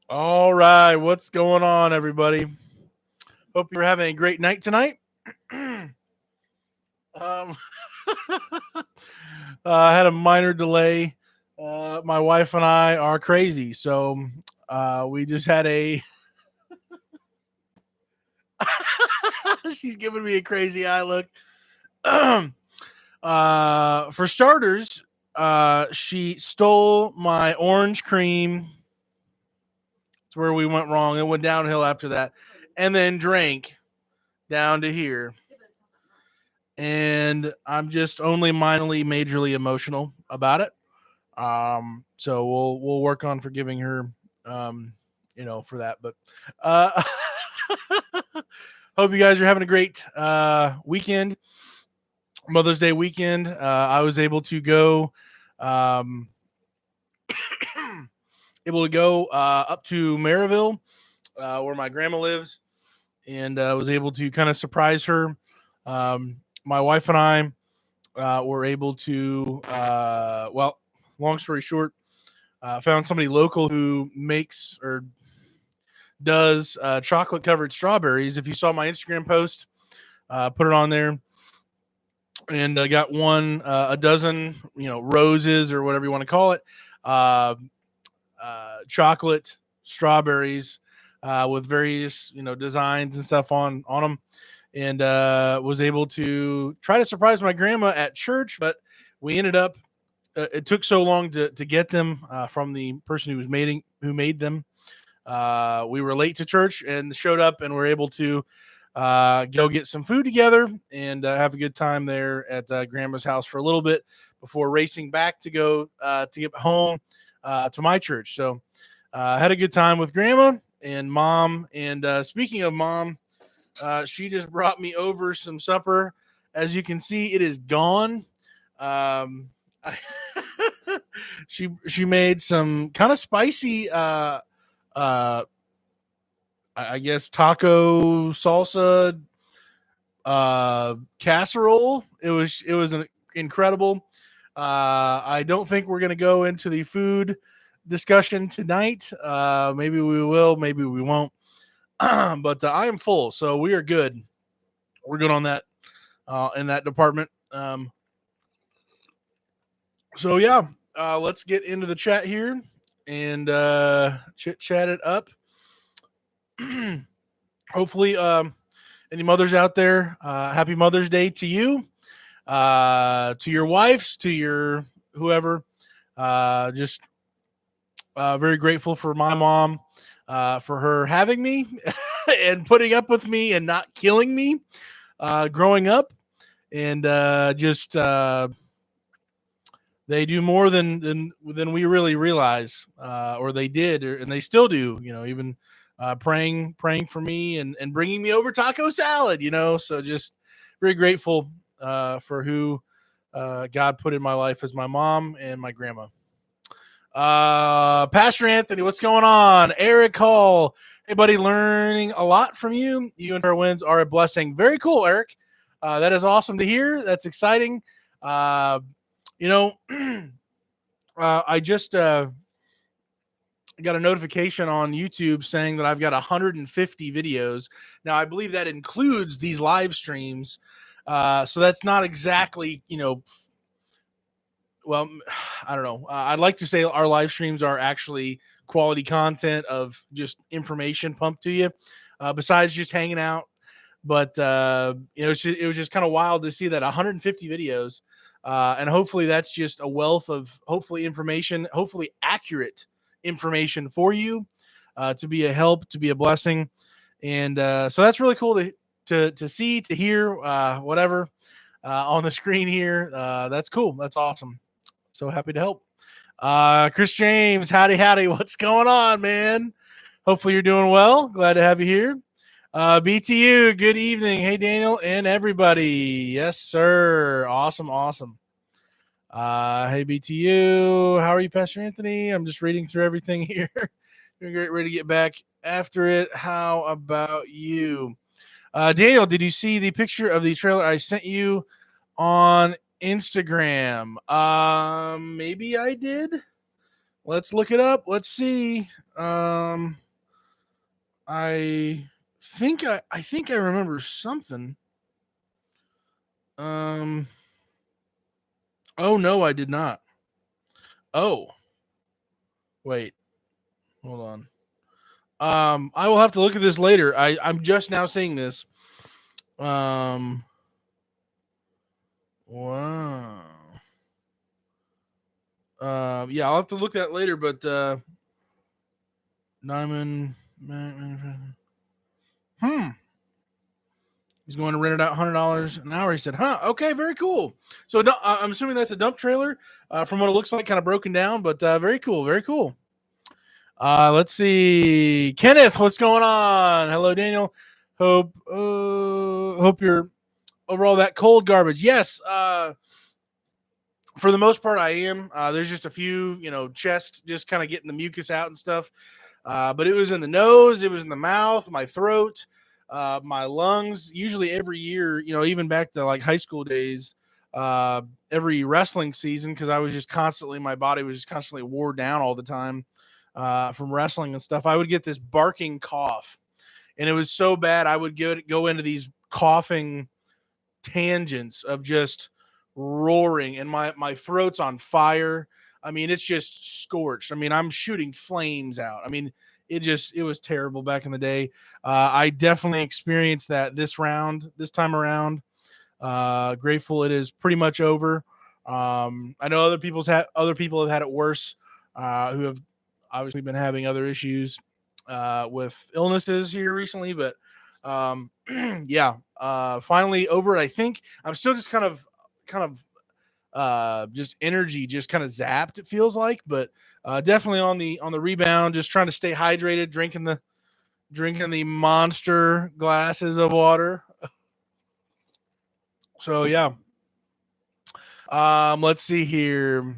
All right, what's going on, everybody? Hope you're having a great night tonight. I had a minor delay. My wife and I are crazy, so we just had a. She's giving me a crazy eye look. For starters, she stole my orange cream. It's where we went wrong. It went downhill after that, and then drank down to here. And I'm just only minorly, majorly emotional about it. So we'll work on forgiving her, um, for that. But uh, hope you guys are having a great weekend, Mother's Day weekend. I was um, able to go up to Maryville, where my grandma lives, and was able to kind of surprise her. My wife and I were able to, long story short, found somebody local who makes or does chocolate covered strawberries. If you saw my Instagram post, put it on there. And I got a dozen, roses or whatever you want to call it, uh, chocolate strawberries with various, designs and stuff on them, and was able to try to surprise my grandma at church, but we ended up. It took so long to get them from the person who made them. We were late to church and showed up and were able to go get some food together and have a good time there at Grandma's house for a little bit before racing back to go to get home to my church. So I had a good time with Grandma and Mom. And speaking of Mom, she just brought me over some supper. As you can see, it is gone. Um, she made some kind of spicy uh I guess taco salsa casserole. It was incredible. I don't think we're gonna go into the food discussion tonight. Maybe we will, maybe we won't. But I am full, so we are good. We're good on that in that department. So yeah, let's get into the chat here and chit chat it up. Hopefully, any mothers out there, happy Mother's Day to you, to your wives, to your whoever. Just very grateful for my mom, for her having me and putting up with me and not killing me growing up. And just they do more than we really realize, or they did, and they still do. Even praying for me and bringing me over taco salad. So just very grateful for who God put in my life as my mom and my grandma. Pastor Anthony, what's going on? Eric Hall, hey buddy, learning a lot from you. You and her wins are a blessing. Very cool, Eric. That is awesome to hear. That's exciting. Uh, you know, I just got a notification on YouTube saying that I've got 150 videos. Now, I believe that includes these live streams. So that's not exactly, well, I don't know. I'd like to say our live streams are actually quality content of just information pumped to you, besides just hanging out. But it was just kind of wild to see that 150 videos, and hopefully that's just a wealth of hopefully information, hopefully accurate information for you, to be a help, to be a blessing, and so that's really cool to see, to hear, whatever on the screen here. That's cool. That's awesome. So happy to help. Chris James, howdy, what's going on, man? Hopefully you're doing well. Glad to have you here. BTU, good evening. Hey, Daniel and everybody. Yes, sir. Awesome. Hey, BTU. How are you, Pastor Anthony? I'm just reading through everything here. Doing great. Ready to get back after it. How about you? Daniel, did you see the picture of the trailer I sent you on Instagram? Maybe I did. Let's look it up. Let's see. I think I remember something. Um, oh no, I did not. Oh, wait, hold on. I will have to look at this later. I'm just now seeing this. Wow. Yeah, I'll have to look at that later. But Nyman, he's going to rent it out $100 an hour. He said, "Huh? Okay, very cool." So I'm assuming that's a dump trailer, from what it looks like, kind of broken down, but very cool, very cool. Let's see, Kenneth, what's going on? Hello, Daniel. Hope you're over all that cold garbage. Yes, for the most part, I am. There's just a few, chest, just kind of getting the mucus out and stuff. But it was in the nose, it was in the mouth, my throat, my lungs. Usually every year, even back to like high school days, every wrestling season, because I was just constantly, my body was just constantly wore down all the time from wrestling and stuff. I would get this barking cough, and it was so bad I would go into these coughing tangents of just roaring, and my throat's on fire. I mean, it's just scorched. I mean, I'm shooting flames out. I mean, it was terrible back in the day. I definitely experienced that this time around. Grateful it is pretty much over. I know other people have had it worse, who have obviously been having other issues with illnesses here recently, but yeah, finally over it. I think I'm still just just energy, just kind of zapped, it feels like, but definitely on the rebound, just trying to stay hydrated, drinking the monster glasses of water. So yeah. Let's see here.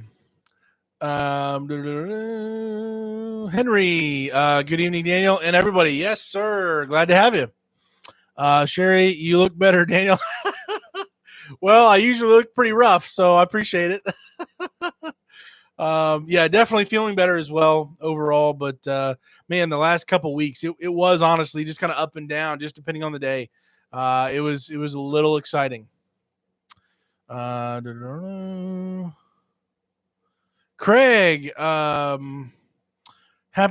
Henry, good evening, Daniel, and everybody. Yes, sir. Glad to have you. Sherry, you look better, Daniel. Well, I usually look pretty rough, so I appreciate it. Yeah, definitely feeling better as well overall. But man, the last couple weeks, it was honestly just kind of up and down, just depending on the day. It was a little exciting. Craig, happy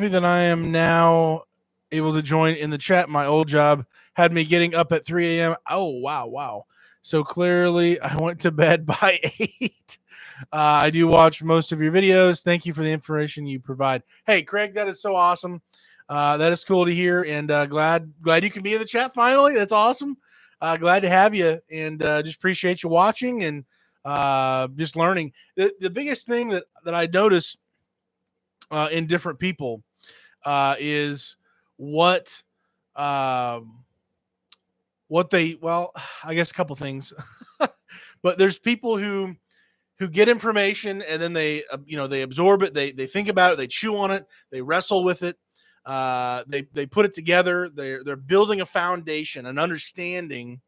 that I am now able to join in the chat. My old job had me getting up at 3 a.m. Oh, wow, wow. So clearly I went to bed by 8. I do watch most of your videos. Thank you for the information you provide. Hey, Craig, that is so awesome. That is cool to hear, and glad you can be in the chat finally. That's awesome. Glad to have you, and just appreciate you watching and just learning. The biggest thing that I notice in different people is what well, I guess a couple things. But there's people who get information, and then they absorb it, they think about it, they chew on it, they wrestle with it, they put it together, they're building a foundation, an understanding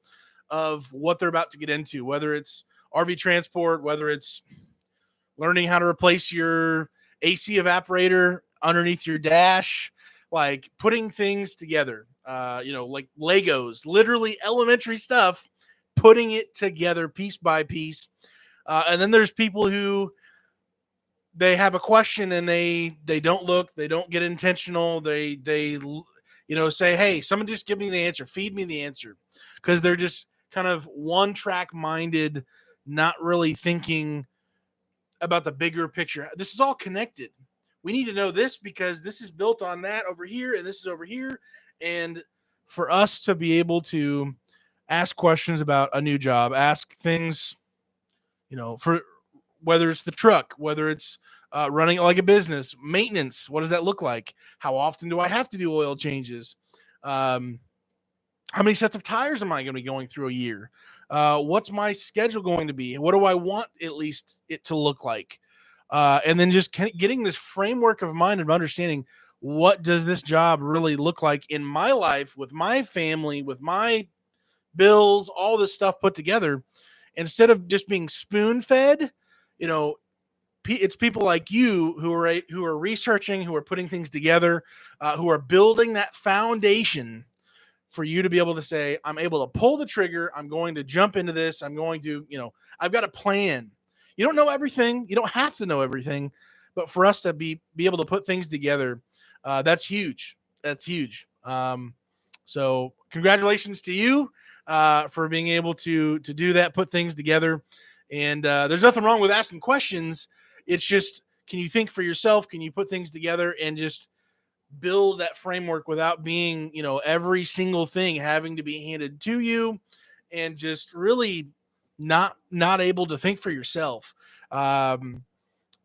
of what they're about to get into, whether it's RV transport, whether it's learning how to replace your AC evaporator underneath your dash, like putting things together, like Legos, literally elementary stuff, putting it together piece by piece. And then there's people who they have a question, and they don't look, they don't get intentional. They say, "Hey, someone just give me the answer, feed me the answer," because they're just kind of one track minded, not really thinking about the bigger picture. This is all connected. We need to know this because this is built on that over here, and this is over here. And for us to be able to ask questions about a new job, ask things, for whether it's the truck, whether it's running it like a business, maintenance, what does that look like? How often do I have to do oil changes? How many sets of tires am I going to be going through a year? What's my schedule going to be? What do I want at least it to look like? And then just getting this framework of mind of understanding, what does this job really look like in my life, with my family, with my bills, all this stuff put together, instead of just being spoon fed, it's people like you who are researching, who are putting things together, who are building that foundation for you to be able to say, I'm able to pull the trigger. I'm going to jump into this. I'm going to, I've got a plan. You don't know everything. You don't have to know everything, but for us to be able to put things together, that's huge. That's huge. So congratulations to you for being able to do that, put things together. And there's nothing wrong with asking questions. It's just, can you think for yourself? Can you put things together and just build that framework without being, every single thing having to be handed to you, and just really not able to think for yourself.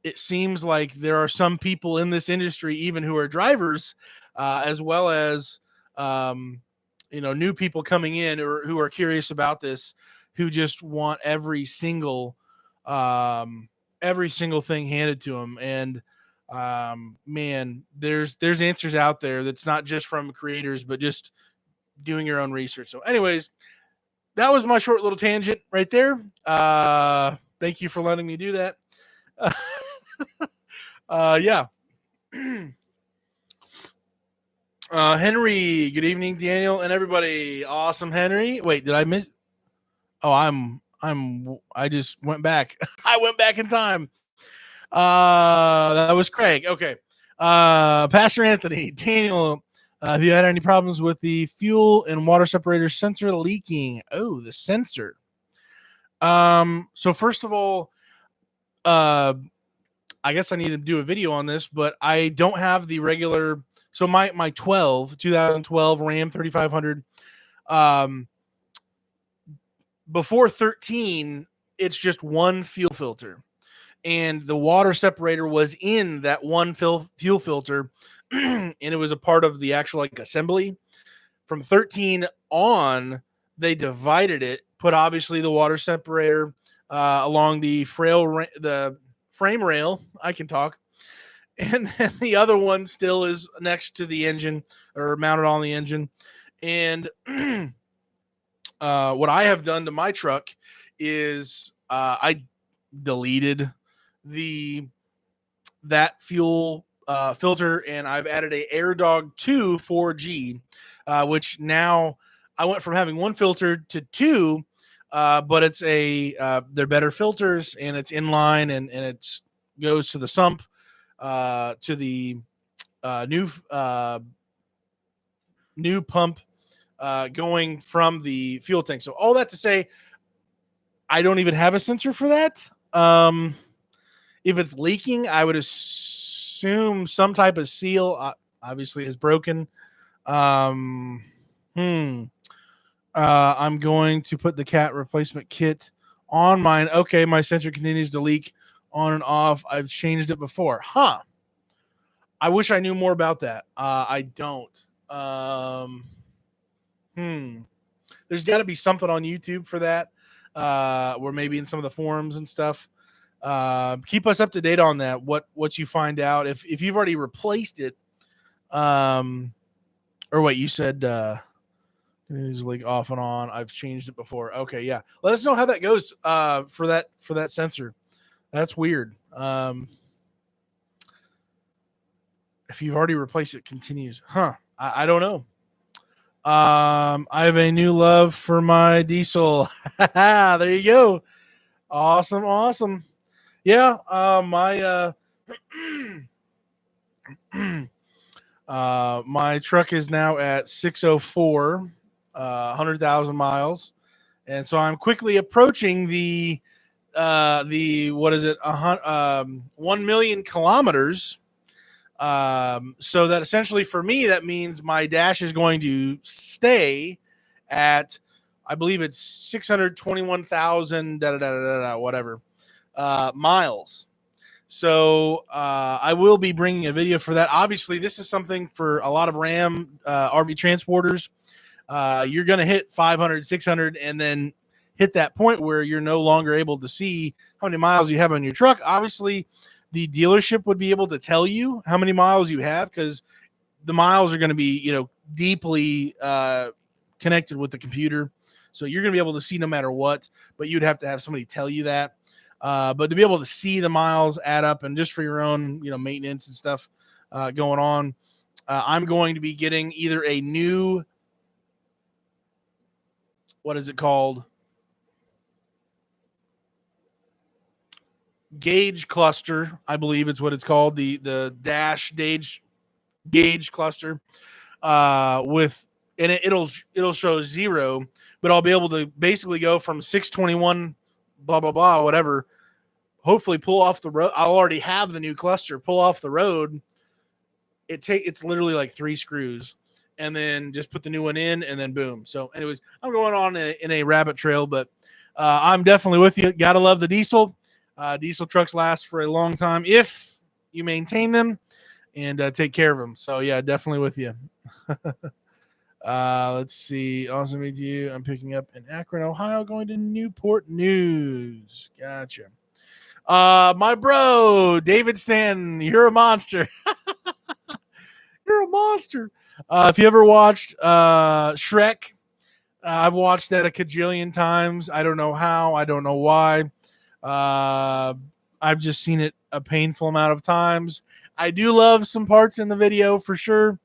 It seems like there are some people in this industry, even who are drivers, as well as new people coming in or who are curious about this, who just want every single thing handed to them. And man, there's answers out there that's not just from creators, but just doing your own research. So anyways, that was my short little tangent right there. Thank you for letting me do that. Yeah. Henry, good evening, Daniel and everybody. Awesome, Henry. Wait, did I miss? Oh, I just went back. I went back in time. That was Craig. Okay. Pastor Anthony, Daniel, have you had any problems with the fuel and water separator sensor leaking? Oh, the sensor. So first of all, I guess I need to do a video on this, but I don't have the regular. So my 2012 Ram 3500, before 13, it's just one fuel filter, and the water separator was in that one fuel filter, and it was a part of the actual assembly. From 13 on, they divided it, put obviously the water separator along the frame rail. I can talk. And then the other one still is next to the engine, or mounted on the engine. And what I have done to my truck is I deleted that fuel filter, and I've added a AirDog 2 4G, which now I went from having one filter to two, but it's they're better filters, and it's inline, and it goes to the sump, to the new pump going from the fuel tank. So all that to say, I don't even have a sensor for that. If it's leaking, I would assume some type of seal obviously is broken. I'm going to put the cat replacement kit on mine. Okay, my sensor continues to leak on and off. I've changed it before. I wish I knew more about that. I don't. There's got to be something on YouTube for that, or maybe in some of the forums and stuff. Keep us up to date on that. What you find out, if you've already replaced it, or what you said, is like off and on. I've changed it before. Okay, yeah. Let us know how that goes. For that sensor, that's weird. If you've already replaced it, continues. I don't know. I have a new love for my diesel. There you go. Awesome. Yeah. My my truck is now at 604, 100,000 miles, and so I'm quickly approaching the what is it? 1 million kilometers. So that essentially for me, that means my dash is going to stay at, I believe it's 621,000 whatever miles. So I will be bringing a video for that. Obviously, this is something for a lot of Ram RV transporters. You're going to hit 500, 600, and then hit that point where you're no longer able to see how many miles you have on your truck. Obviously, the dealership would be able to tell you how many miles you have, because the miles are going to be, deeply connected with the computer. So you're going to be able to see no matter what, but you'd have to have somebody tell you that. But to be able to see the miles add up and just for your own, maintenance and stuff going on, I'm going to be getting either a new, what is it called? Gauge cluster, I believe it's what it's called. The dash gauge cluster with, and it'll show 0, but I'll be able to basically go from 621 blah blah blah whatever, hopefully pull off the road. I'll already have the new cluster, pull off the road. It's literally like 3 screws, and then just put the new one in, and then boom. So anyways, I'm going on in a rabbit trail, but I'm definitely with you. Gotta love the diesel. Diesel trucks last for a long time if you maintain them and take care of them. So yeah, definitely with you. Let's see. Awesome to meet you. I'm picking up in Akron, Ohio, going to Newport News. Gotcha. My bro, David Stanton, you're a monster. You're a monster. If you ever watched Shrek, I've watched that a cajillion times. I don't know how. I don't know why. I've just seen it a painful amount of times. I do love some parts in the video for sure.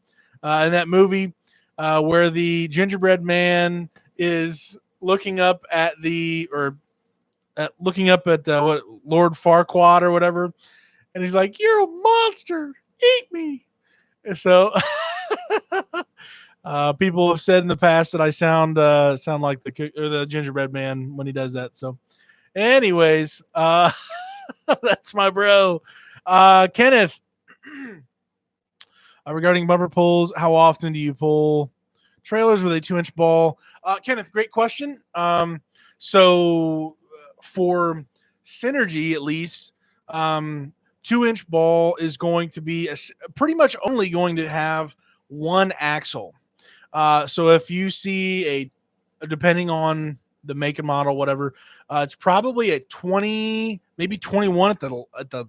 In that movie, where the gingerbread man is looking up at what Lord Farquaad or whatever, and he's like, "You're a monster. Eat me." So people have said in the past that I sound like the gingerbread man when he does that. So, anyways, that's my bro, Kenneth. Regarding bumper pulls, how often do you pull trailers with a 2-inch ball? Kenneth, great question. So for Synergy, at least, 2-inch ball is going to be pretty much only going to have one axle. So if you see depending on the make and model, whatever, it's probably a 20, maybe 21 at the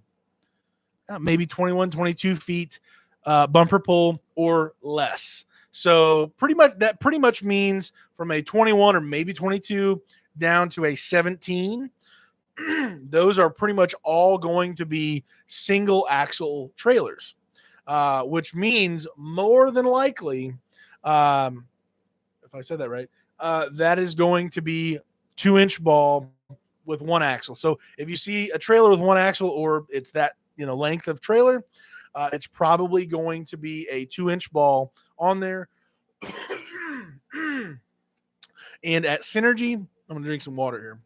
maybe 21, 22 feet bumper pull or less. So pretty much means from a 21 or maybe 22 down to a 17. Those are pretty much all going to be single axle trailers, which means more than likely, if I said that right, that is going to be 2-inch ball with one axle. So if you see a trailer with one axle, or it's that length of trailer, it's probably going to be a 2-inch ball on there. And at Synergy, I'm gonna drink some water here.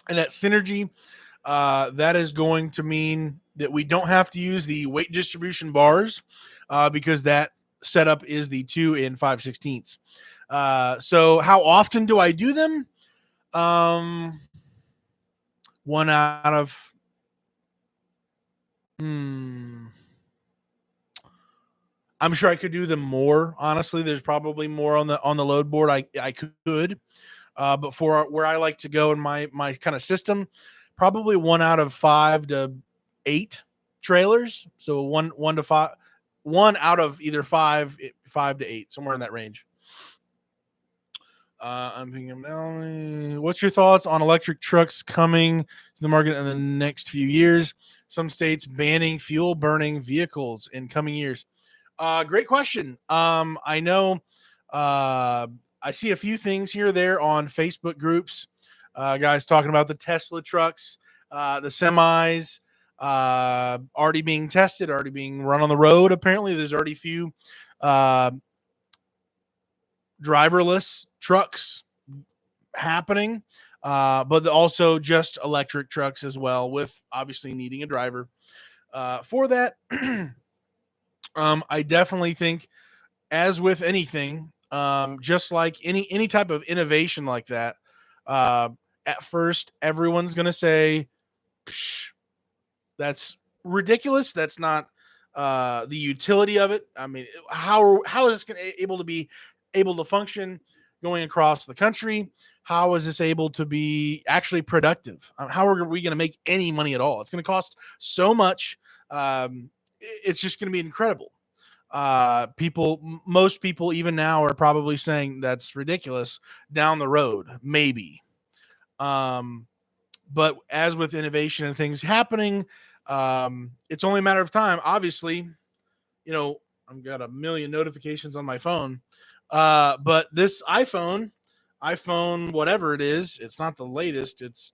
And at Synergy, that is going to mean that we don't have to use the weight distribution bars because that setup is the 2 and 5/16. So how often do I do them? One out of I'm sure I could do them more. Honestly, there's probably more on the load board I could. But for where I like to go in my kind of system, probably 1 out of 5 to 8 trailers. So one to 5, 1 out of either 5 to 8, somewhere in that range. I'm thinking now. What's your thoughts on electric trucks coming to the market in the next few years? Some states banning fuel burning vehicles in coming years. Great question. I know. I see a few things here or there on Facebook groups. Guys talking about the Tesla trucks, the semis, already being tested, already being run on the road. Apparently, there's already a few driverless trucks happening, but also just electric trucks as well, with obviously needing a driver for that. I definitely think, as with anything, just like any type of innovation like that, at first everyone's going to say, that's ridiculous. That's not the utility of it. I mean, how is this able to function going across the country? How is this able to be actually productive? How are we going to make any money at all? It's going to cost so much. It's just going to be incredible. most people even now are probably saying that's ridiculous down the road, maybe. Um, but as with innovation and things happening, it's only a matter of time. Obviously, you know, I've got a million notifications on my phone. But this iPhone, whatever it is, it's not the latest. It's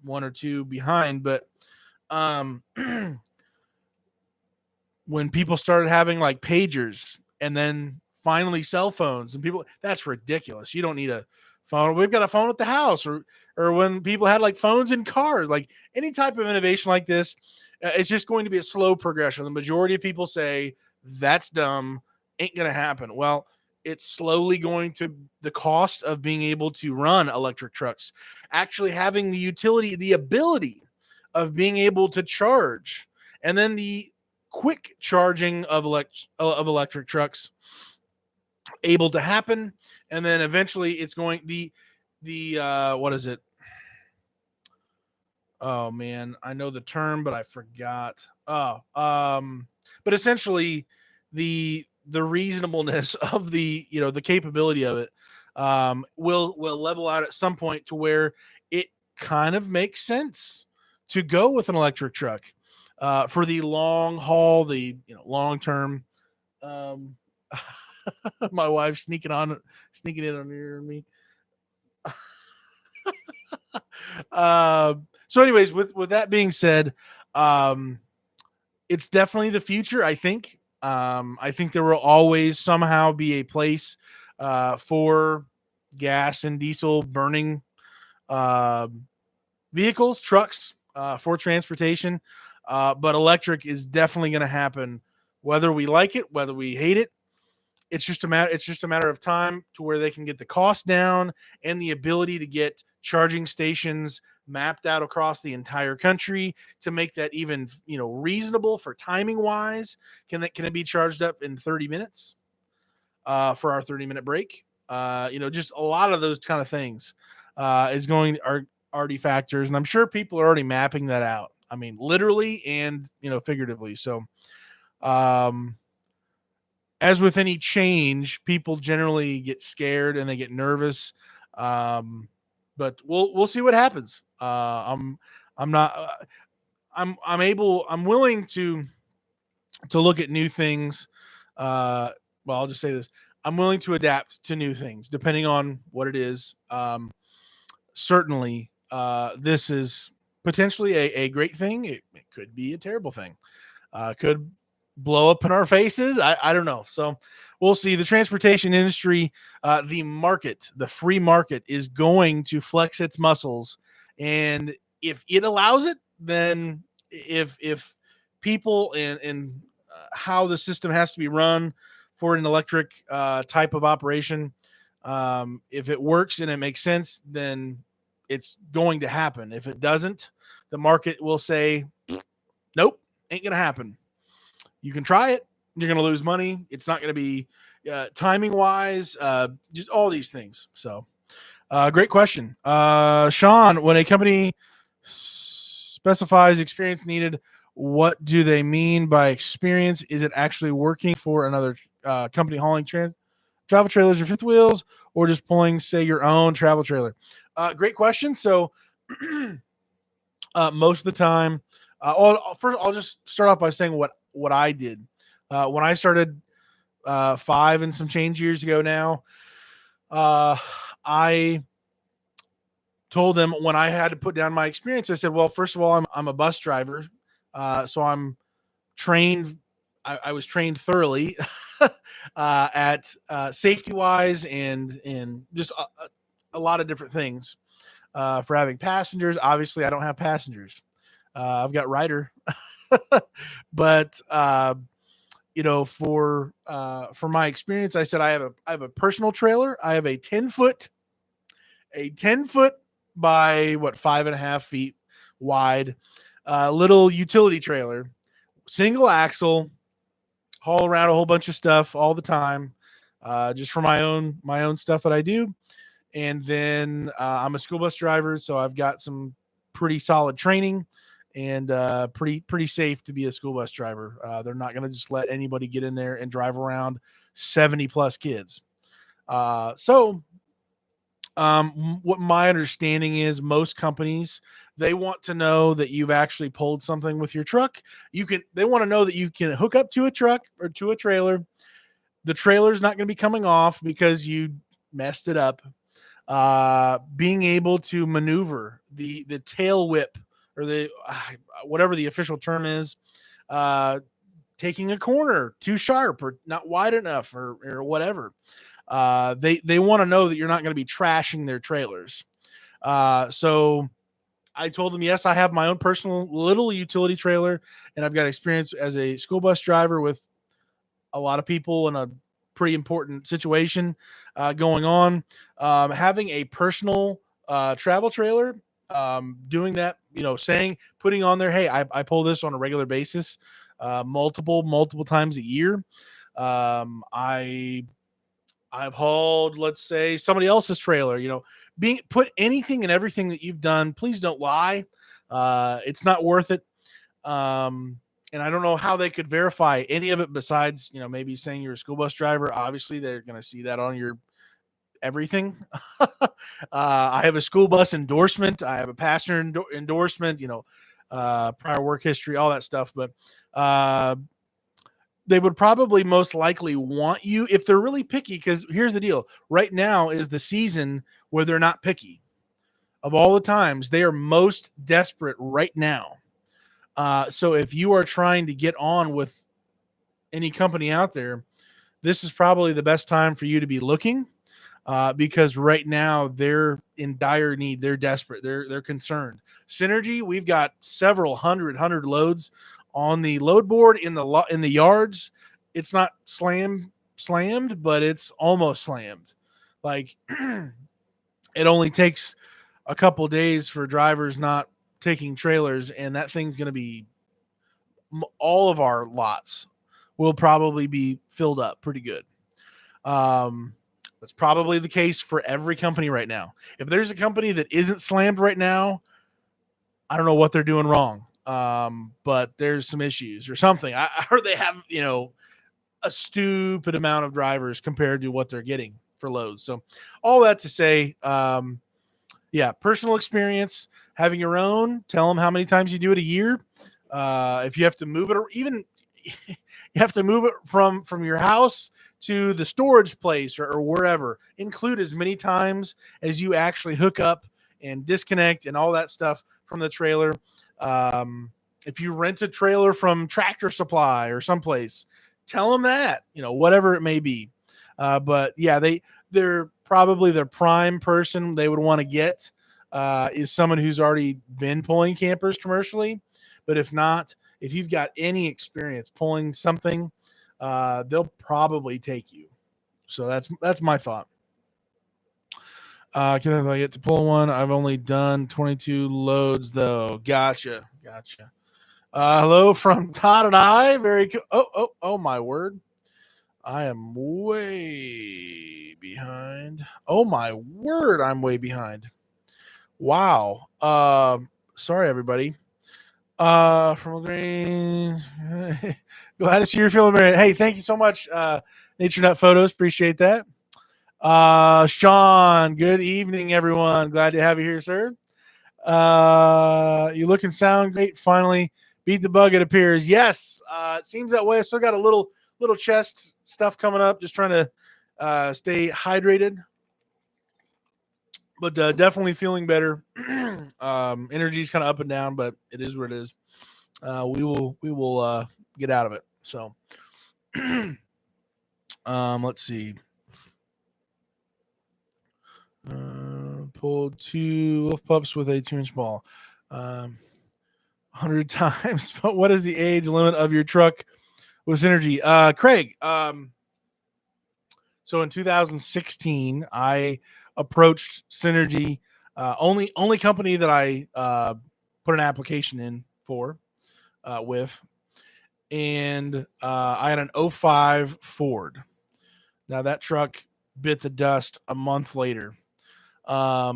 one or two behind. But um, when people started having like pagers and then finally cell phones and people, that's ridiculous. You don't need a phone. We've got a phone at the house, or when people had like phones in cars, like any type of innovation like this, it's just going to be a slow progression. The majority of people say that's dumb, ain't going to happen. Well, it's slowly going to the cost of being able to run electric trucks, actually having the utility, the ability of being able to charge, and then the quick charging of electric trucks able to happen, and then eventually it's going the what is it? Oh man, I know the term, but I forgot. But essentially, the reasonableness of the capability of it will level out at some point to where it kind of makes sense to go with an electric truck for the long haul, the long term. Um, my wife sneaking in on me. So, anyways, with that being said, um, it's definitely the future. I think there will always somehow be a place for gas and diesel burning uh, vehicles, trucks for transportation. But electric is definitely going to happen, whether we like it, whether we hate it. It's just a matter of time to where they can get the cost down and the ability to get charging stations mapped out across the entire country to make that even reasonable for timing wise. Can it be charged up in 30 minutes for our 30-minute break? Just a lot of those kind of things is going are already factors, and I'm sure people are already mapping that out. I mean, literally and figuratively. So um as with any change, people generally get scared and they get nervous. Um, but we'll see what happens. I'm not I'm willing to look at new things. Well, I'll just say this: I'm willing to adapt to new things depending on what it is. Certainly, this is potentially a great thing. It could be a terrible thing. Could blow up in our faces. I don't know. So we'll see. The transportation industry, the free market is going to flex its muscles. And if it allows it, then if people and how the system has to be run for an electric type of operation, if it works and it makes sense, then it's going to happen. If it doesn't, the market will say, nope, ain't going to happen. You can try it. You're going to lose money. It's not going to be timing wise, just all these things. So, great question. Sean, when a company specifies experience needed, what do they mean by experience? Is it actually working for another company hauling travel trailers or fifth wheels, or just pulling, say, your own travel trailer? Great question. So, most of the time, first, I'll just start off by saying what I did when I started 5 and some change years ago. Now, I told them when I had to put down my experience, I said, well, first of all, I'm a bus driver, so I'm trained. I was trained thoroughly at safety wise and just a lot of different things for having passengers. Obviously, I don't have passengers. I've got rider, but for my experience, I said I have a personal trailer. I have a 10-foot by 5.5 feet wide little utility trailer, single axle, haul around a whole bunch of stuff all the time, just for my own stuff that I do. And then I'm a school bus driver, so I've got some pretty solid training and pretty safe to be a school bus driver. They're not going to just let anybody get in there and drive around 70 plus kids. What my understanding is, most companies, they want to know that you've actually pulled something with your truck. They want to know that you can hook up to a truck or to a trailer. The trailer's not going to be coming off because you messed it up. Being able to maneuver the tail whip, or the whatever the official term is, taking a corner too sharp or not wide enough, or whatever. They want to know that you're not going to be trashing their trailers. So I told them, yes, I have my own personal little utility trailer, and I've got experience as a school bus driver with a lot of people in a pretty important situation going on. Having a personal travel trailer, doing that, putting on there, hey, I pull this on a regular basis, multiple times a year. I've hauled, let's say, somebody else's trailer. Put anything and everything that you've done. Please don't lie. It's not worth it. And I don't know how they could verify any of it besides, maybe saying you're a school bus driver. Obviously, they're going to see that on your everything. I have a school bus endorsement. I have a passenger endorsement, prior work history, all that stuff. But they would probably most likely want you, if they're really picky, because here's the deal. Right now is the season where they're not picky. Of all the times, they are most desperate right now. So if you are trying to get on with any company out there, this is probably the best time for you to be looking, because right now they're in dire need. They're desperate. They're concerned. Synergy, we've got several hundred loads on the load board in the yards. It's not slammed, but it's almost slammed. Like it only takes a couple days for drivers not taking trailers, and that thing's going to be, all of our lots will probably be filled up pretty good. That's probably the case for every company right now. If there's a company that isn't slammed right now, I don't know what they're doing wrong. But there's some issues or something. I heard they have, a stupid amount of drivers compared to what they're getting for loads. So all that to say, personal experience, having your own, tell them how many times you do it a year. If you have to move it, or even you have to move it from your house to the storage place, or wherever, include as many times as you actually hook up and disconnect and all that stuff from the trailer. If you rent a trailer from Tractor Supply or someplace, tell them that, whatever it may be. But yeah, they're probably their prime person they would want to get is someone who's already been pulling campers commercially. But if not, if you've got any experience pulling something, they'll probably take you. So that's my thought. Can I get to pull one? I've only done 22 loads though. Gotcha. Hello from Todd and I. Very cool. Oh, my word. I am way behind. Oh my word, I'm way behind. Wow. Sorry everybody. From Green. Glad to see you're feeling better. Hey, thank you so much. Nature Nut Photos, appreciate that. Sean, good evening, everyone. Glad to have you here, sir. You look and sound great. Finally beat the bug, it appears. Yes, it seems that way. I still got a little chest stuff coming up. Just trying to stay hydrated, but definitely feeling better. Energy's kind of up and down, but it is what it is. We will get out of it. So, let's see. Pulled 2 wolf pups with a 2-inch ball. 100 times. But what is the age limit of your truck with Synergy? Craig, so in 2016, I approached Synergy, only company that I put an application in for with, and I had an 05 Ford. Now that truck bit the dust a month later. I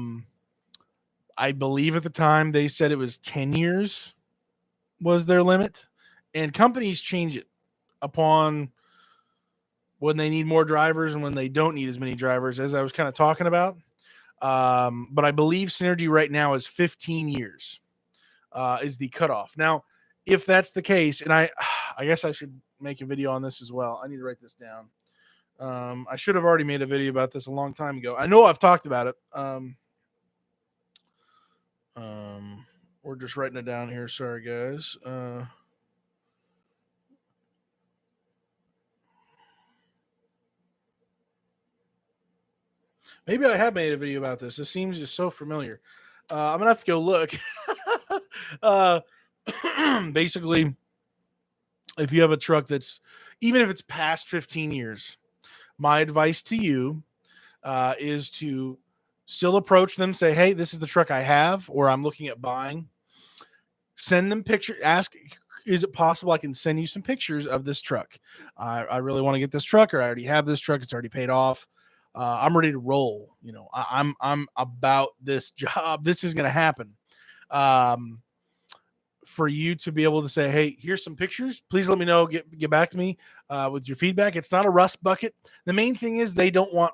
believe at the time they said it was 10 years was their limit, and companies change it upon when they need more drivers and when they don't need as many drivers, as I was kind of talking about. But I believe Synergy right now is 15 years is the cutoff. Now, if that's the case, and I guess I should make a video on this as well. I need to write this down. I should have already made a video about this a long time ago. I know I've talked about it. We're just writing it down here. Sorry, guys. Maybe I have made a video about this. This seems just so familiar. I'm gonna have to go look. uh, Basically, if you have a truck that's even if it's past 15 years, my advice to you is to still approach them, say, "Hey, this is the truck I have, or I'm looking at buying." Send them pictures. Ask, is it possible I can send you some pictures of this truck? I really want to get this truck, or I already have this truck. It's already paid off. I'm ready to roll. You know, I'm about this job. This is going to happen. Um, for you to be able to say, "Hey, here's some pictures. Please let me know. Get back to me with your feedback." It's not a rust bucket. The main thing is they want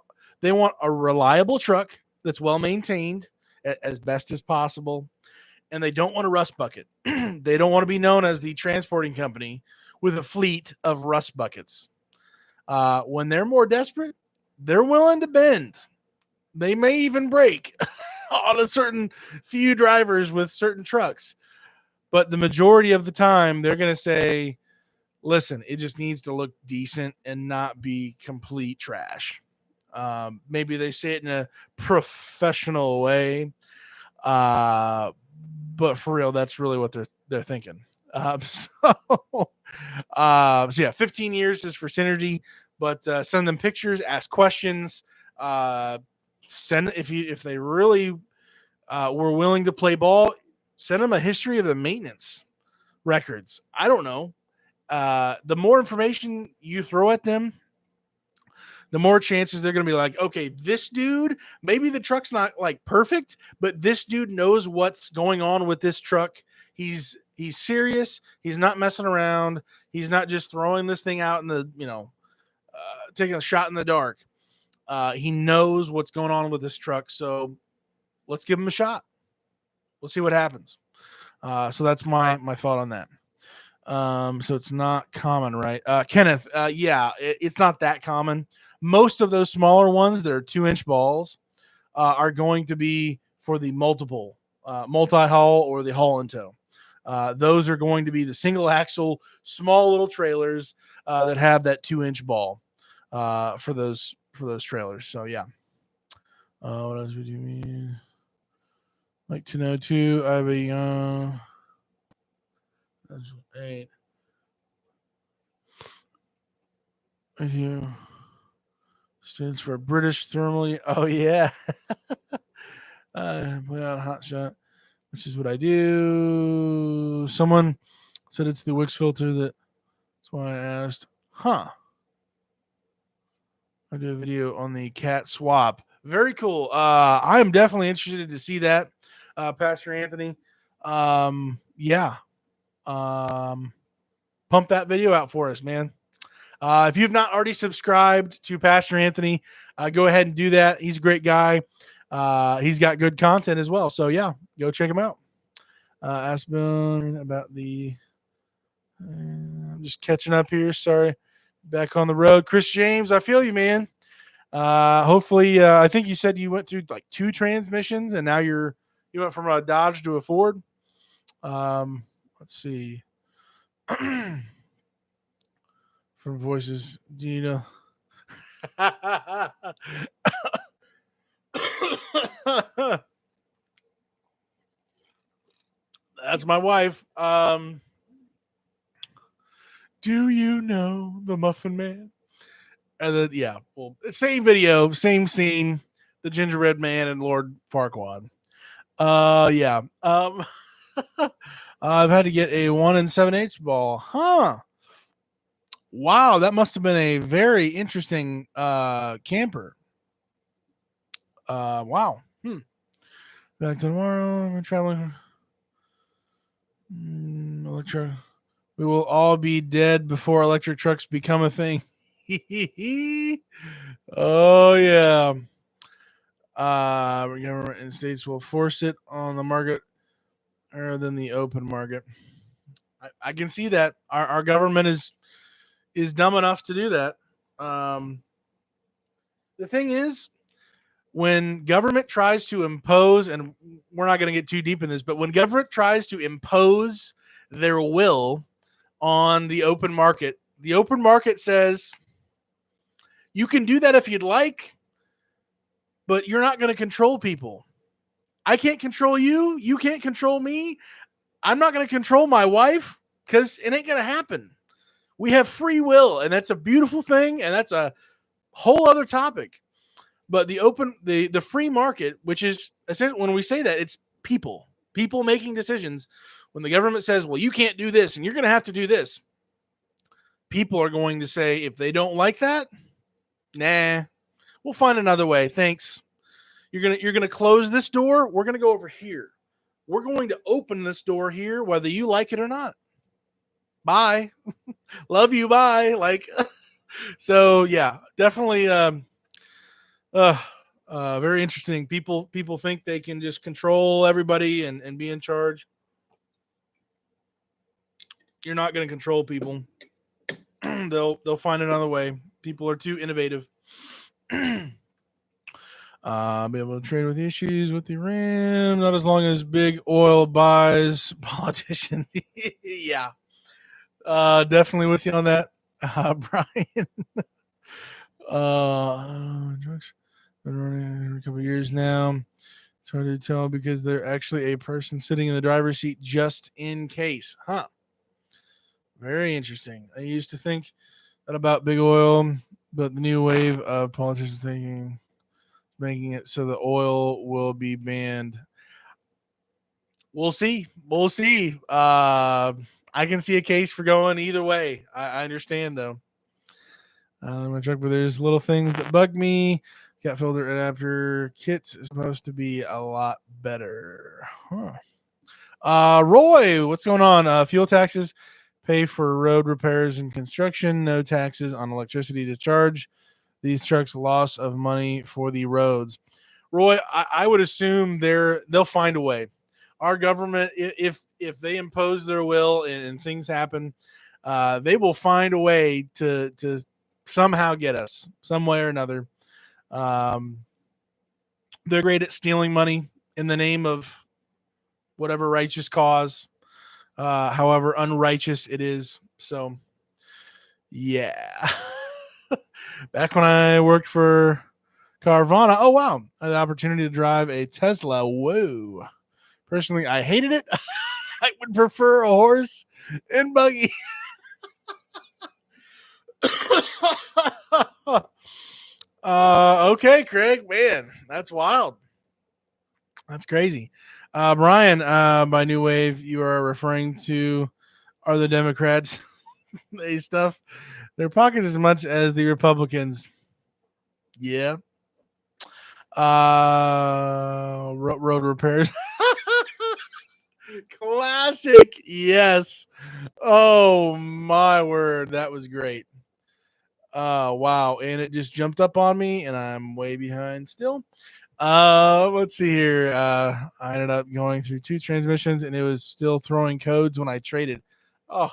a reliable truck that's well maintained as best as possible, and they don't want a rust bucket. They don't want to be known as the transporting company with a fleet of rust buckets. When they're more desperate, they're willing to bend. They may even break on a certain few drivers with certain trucks. But the majority of the time, they're going to say, listen, it just needs to look decent and not be complete trash. Maybe they say it in a professional way. But for real, that's really what they're thinking. So yeah, 15 years is for Synergy, but send them pictures, ask questions, send if they really were willing to play ball, send them a history of the maintenance records. I don't know. The more information you throw at them, the more chances they're going to be like, okay, this dude, maybe the truck's not like perfect, but this dude knows what's going on with this truck. He's serious. He's not messing around. He's not just throwing this thing out in the, taking a shot in the dark. He knows what's going on with this truck. So let's give him a shot. We'll see what happens. So that's my thought on that. So it's not common, right? Kenneth, yeah, it's not that common. Most of those smaller ones that are 2-inch balls are going to be for the multi-hull or the haul and tow. Those are going to be the single axle, small little trailers that have that 2-inch ball for those trailers. So yeah. What else would you mean? Like to know too. I have a that's 8. Right here stands for British Thermally. Oh yeah. Put out a hot shot, which is what I do. Someone said it's the Wix filter that's why I asked. Huh. I do a video on the cat swap. Very cool. I am definitely interested to see that, Pastor Anthony. Yeah. Pump that video out for us, man. If you've not already subscribed to Pastor Anthony, go ahead and do that. He's a great guy. He's got good content as well. So yeah, go check him out. Ask Bill about the. I'm just catching up here. Sorry, back on the road. Chris James, I feel you, man. Hopefully, I think you said you went through like 2 transmissions, and now you went from a Dodge to a Ford. Let's see. From voices, do you know? That's my wife. Do you know the Muffin Man? And then yeah, well, same video, same scene, the gingerbread man and Lord Farquaad. Yeah. I've had to get a 1 7/8 ball. Huh. Wow, that must have been a very interesting camper. Wow. Back to tomorrow. I'm traveling. electric. We will all be dead before electric trucks become a thing. Oh yeah. Government and states will force it on the market rather than the open market. I can see that our government is dumb enough to do that. The thing is, when government tries to impose, and we're not going to get too deep in this, but when government tries to impose their will on the open market says you can do that if you'd like, but you're not going to control people. I can't control you. You can't control me. I'm not going to control my wife because it ain't going to happen. We have free will, and that's a beautiful thing, and that's a whole other topic. But the free market, which is essentially, when we say that, it's people making decisions. When the government says, well, you can't do this and you're going to have to do this, people are going to say, if they don't like that, nah, we'll find another way. Thanks. You're gonna close this door. We're gonna go over here. We're going to open this door here, whether you like it or not. Bye. Love you. Bye. Like, so yeah, definitely. Very interesting. People think they can just control everybody and be in charge. You're not going to control people. They'll find another way. People are too innovative. Be able to trade with issues with Iran, not as long as big oil buys politicians. Yeah, definitely with you on that, Brian. Drugs been running a couple of years now. It's hard to tell because they're actually a person sitting in the driver's seat just in case, huh? Very interesting. I used to think that about big oil, but the new wave of politicians making it so the oil will be banned. We'll see. We'll see. I can see a case for going either way. I understand though. My truck, but there's little things that bug me. Cat filter adapter kits is supposed to be a lot better. Huh. Roy, what's going on? Fuel taxes pay for road repairs and construction. No taxes on electricity to charge these trucks. Loss of money for the roads. Roy, I would assume they'll find a way. Our government, if they impose their will and things happen, they will find a way to somehow get us some way or another. They're great at stealing money in the name of whatever righteous cause, however unrighteous it is. So, yeah. Back when I worked for Carvana, oh wow, I had the opportunity to drive a Tesla. Whoa. Personally, I hated it. I would prefer a horse and buggy. Okay, Craig, man, that's wild. That's crazy. Brian, by New Wave, you are referring to are the Democrats they stuff their pocket as much as the Republicans. Yeah. Road repairs. Classic. Yes. Oh my word, that was great. Wow, and it just jumped up on me, and I'm way behind still. Let's see here. I ended up going through 2 transmissions, and it was still throwing codes when I traded. Oh,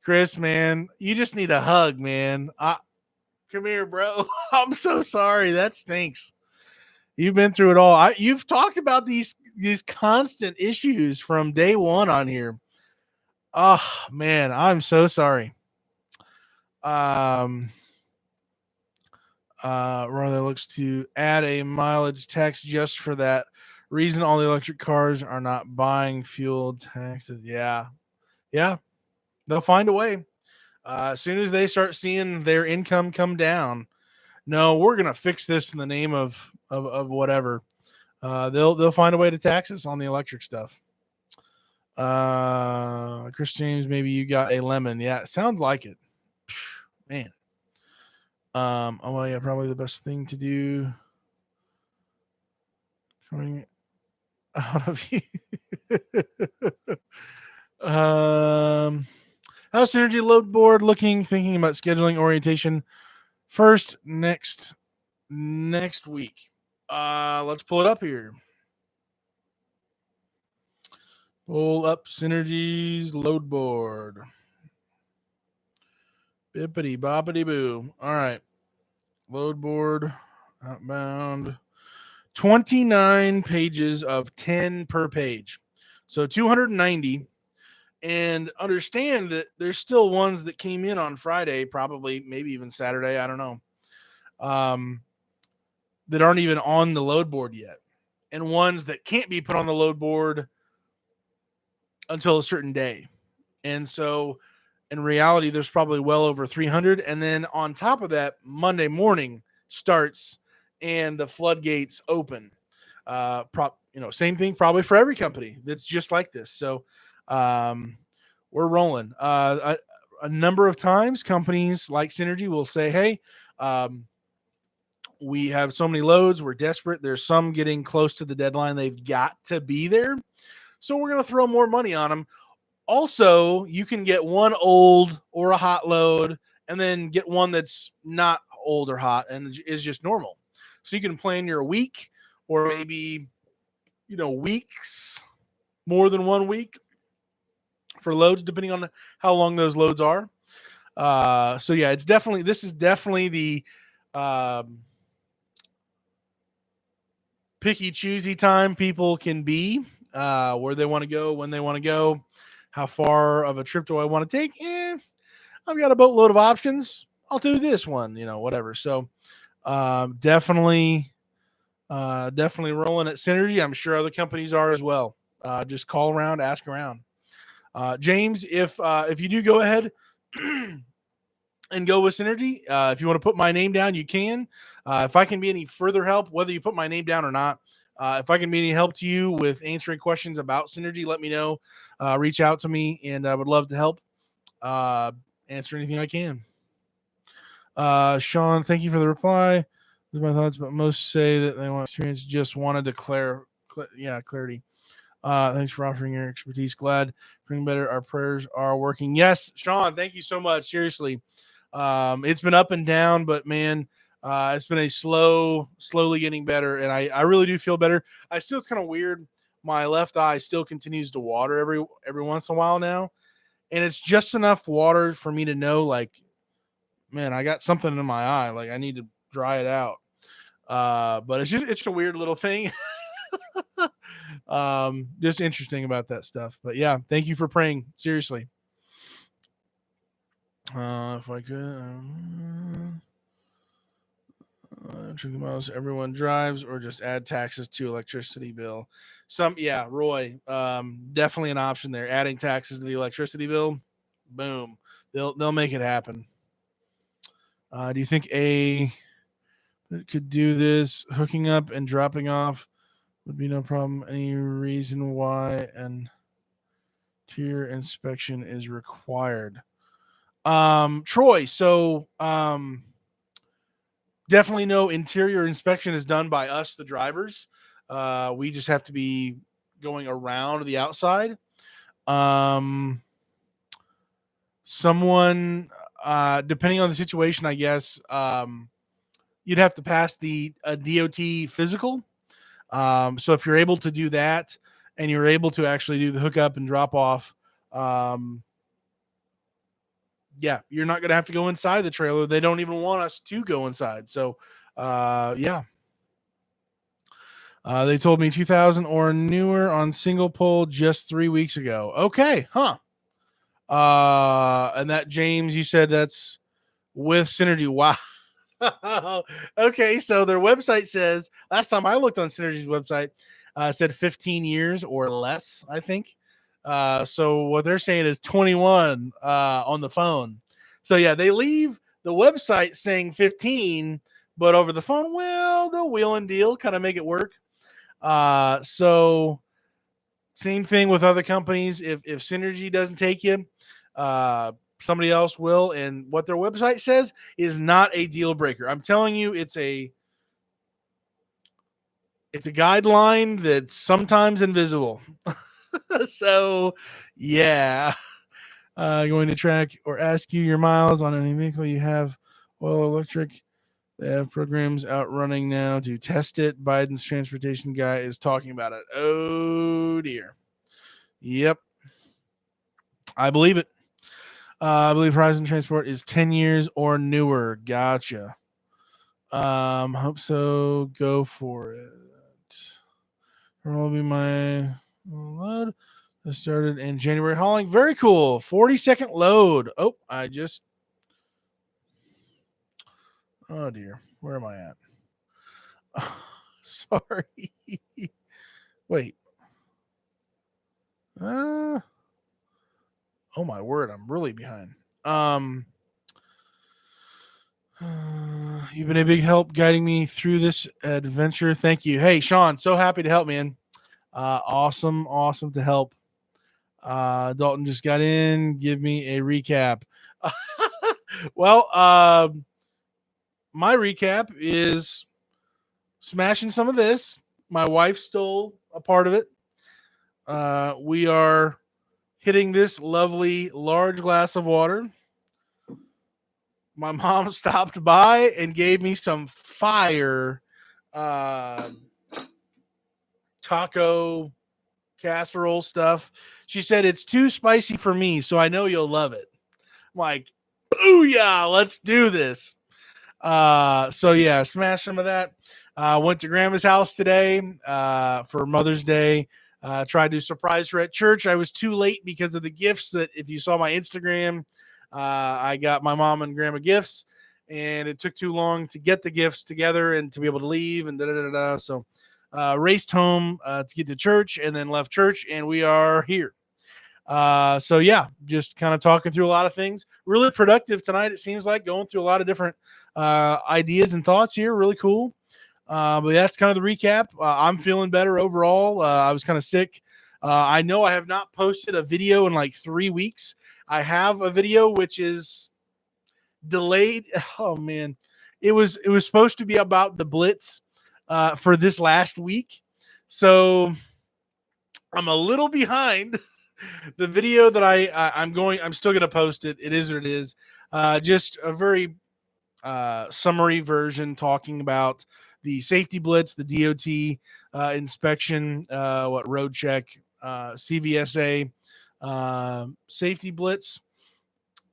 Chris, man, you just need a hug, man. Come here, bro. I'm so sorry. That stinks. You've been through it all. You've talked about these constant issues from day one on here. Oh man, I'm so sorry. Rather looks to add a mileage tax just for that reason. All the electric cars are not buying fuel taxes. Yeah, they'll find a way. As soon as they start seeing their income come down, no, we're gonna fix this in the name of whatever. They'll find a way to tax us on the electric stuff. Chris James, maybe you got a lemon. Yeah, it sounds like it. Man. Oh well, yeah, probably the best thing to do coming out of you. How's Synergy load board looking? Thinking about scheduling orientation first next week. Let's pull it up here. Pull up Synergy's load board. Bippity boppity boo. All right. Load board. Outbound. 29 pages of 10 per page. So 290. And understand that there's still ones that came in on Friday, probably, maybe even Saturday. I don't know. That aren't even on the load board yet. And ones that can't be put on the load board until a certain day. And so in reality, there's probably well over 300. And then on top of that, Monday morning starts and the floodgates open. Same thing probably for every company that's just like this. So we're rolling. A number of times companies like Synergy will say, hey, we have so many loads. We're desperate. There's some getting close to the deadline. They've got to be there. So we're going to throw more money on them. Also, you can get one old or a hot load and then get one that's not old or hot and is just normal. So you can plan your week or maybe, weeks, more than 1 week for loads, depending on how long those loads are. So yeah, this is definitely the picky choosy time people can be, where they want to go, when they want to go, how far of a trip do I want to take? I've got a boatload of options. I'll do this one, whatever. So definitely rolling at Synergy. I'm sure other companies are as well. Just call around, ask around. James, if you do go ahead and go with Synergy, if you want to put my name down, you can. If I can be any further help, whether you put my name down or not, if I can be any help to you with answering questions about Synergy, let me know. Reach out to me, and I would love to help answer anything I can. Sean, thank you for the reply. Those are my thoughts, but most say that they want experience, just wanted to clarity. Thanks for offering your expertise. Glad bring better. Our prayers are working. Yes, Sean, thank you so much. Seriously. It's been up and down, but man, it's been a slowly getting better. And I really do feel better. It's kind of weird. My left eye still continues to water every once in a while now. And it's just enough water for me to know, like, man, I got something in my eye. Like I need to dry it out. But it's just a weird little thing. Just interesting about that stuff. But yeah, thank you for praying. Seriously. If I could, check the miles everyone drives, or just add taxes to electricity bill. Roy, definitely an option there. Adding taxes to the electricity bill, boom, they'll make it happen. Do you think could do this? Hooking up and dropping off would be no problem. Any reason why an tier inspection is required? Troy, so definitely no interior inspection is done by us, the drivers. We just have to be going around the outside. Someone, depending on the situation, I guess, you'd have to pass the DOT physical. So if you're able to do that and you're able to actually do the hookup and drop off, you're not going to have to go inside the trailer. They don't even want us to go inside. So, they told me 2000 or newer on single pole just 3 weeks ago. Okay. Huh. And that, James, you said that's with Synergy. Wow. Okay. So their website says, last time I looked on Synergy's website, said 15 years or less, I think. So what they're saying is 21 on the phone. So yeah, they leave the website saying 15, but over the phone, well, they'll wheel and deal, kind of make it work. So same thing with other companies. If Synergy doesn't take you, somebody else will. And what their website says is not a deal breaker. I'm telling you, it's a guideline that's sometimes invisible. So, yeah, going to track or ask you your miles on any vehicle you have, oil, electric. They have programs out running now to test it. Biden's transportation guy is talking about it. Oh, dear. Yep, I believe it. I believe Horizon Transport is 10 years or newer. Gotcha. Hope so. Go for it. Will be my load. I started in January hauling. Very cool. 40-second load. Oh, oh dear. Where am I at? Sorry. Wait. Oh my word, I'm really behind. You've been a big help guiding me through this adventure. Thank you. Hey, Sean, so happy to help, man. Awesome to help. Dalton just got in. Give me a recap. Well, my recap is smashing some of this. My wife stole a part of it. We are hitting this lovely large glass of water. My mom stopped by and gave me some fire taco casserole stuff. She said it's too spicy for me, so I know you'll love it. I'm like, booyah, let's do this. So yeah, smash some of that. Went to grandma's house today for Mother's Day. Tried to surprise her at church. I was too late because of the gifts that if you saw my Instagram, I got my mom and grandma gifts, and it took too long to get the gifts together and to be able to leave and da da da da. So raced home to get to church and then left church, and we are here. So yeah, just kind of talking through a lot of things. Really productive tonight. It seems like going through a lot of different ideas and thoughts here. Really cool. But that's kind of the recap. I'm feeling better overall. I was kind of sick. I know I have not posted a video in like 3 weeks. I have a video which is delayed. Oh man, it was supposed to be about the Blitz for this last week, so I'm a little behind. The video that I'm still gonna post it. It is what it is. Just a very summary version talking about the safety blitz, the DOT inspection, what road check, CVSA safety blitz.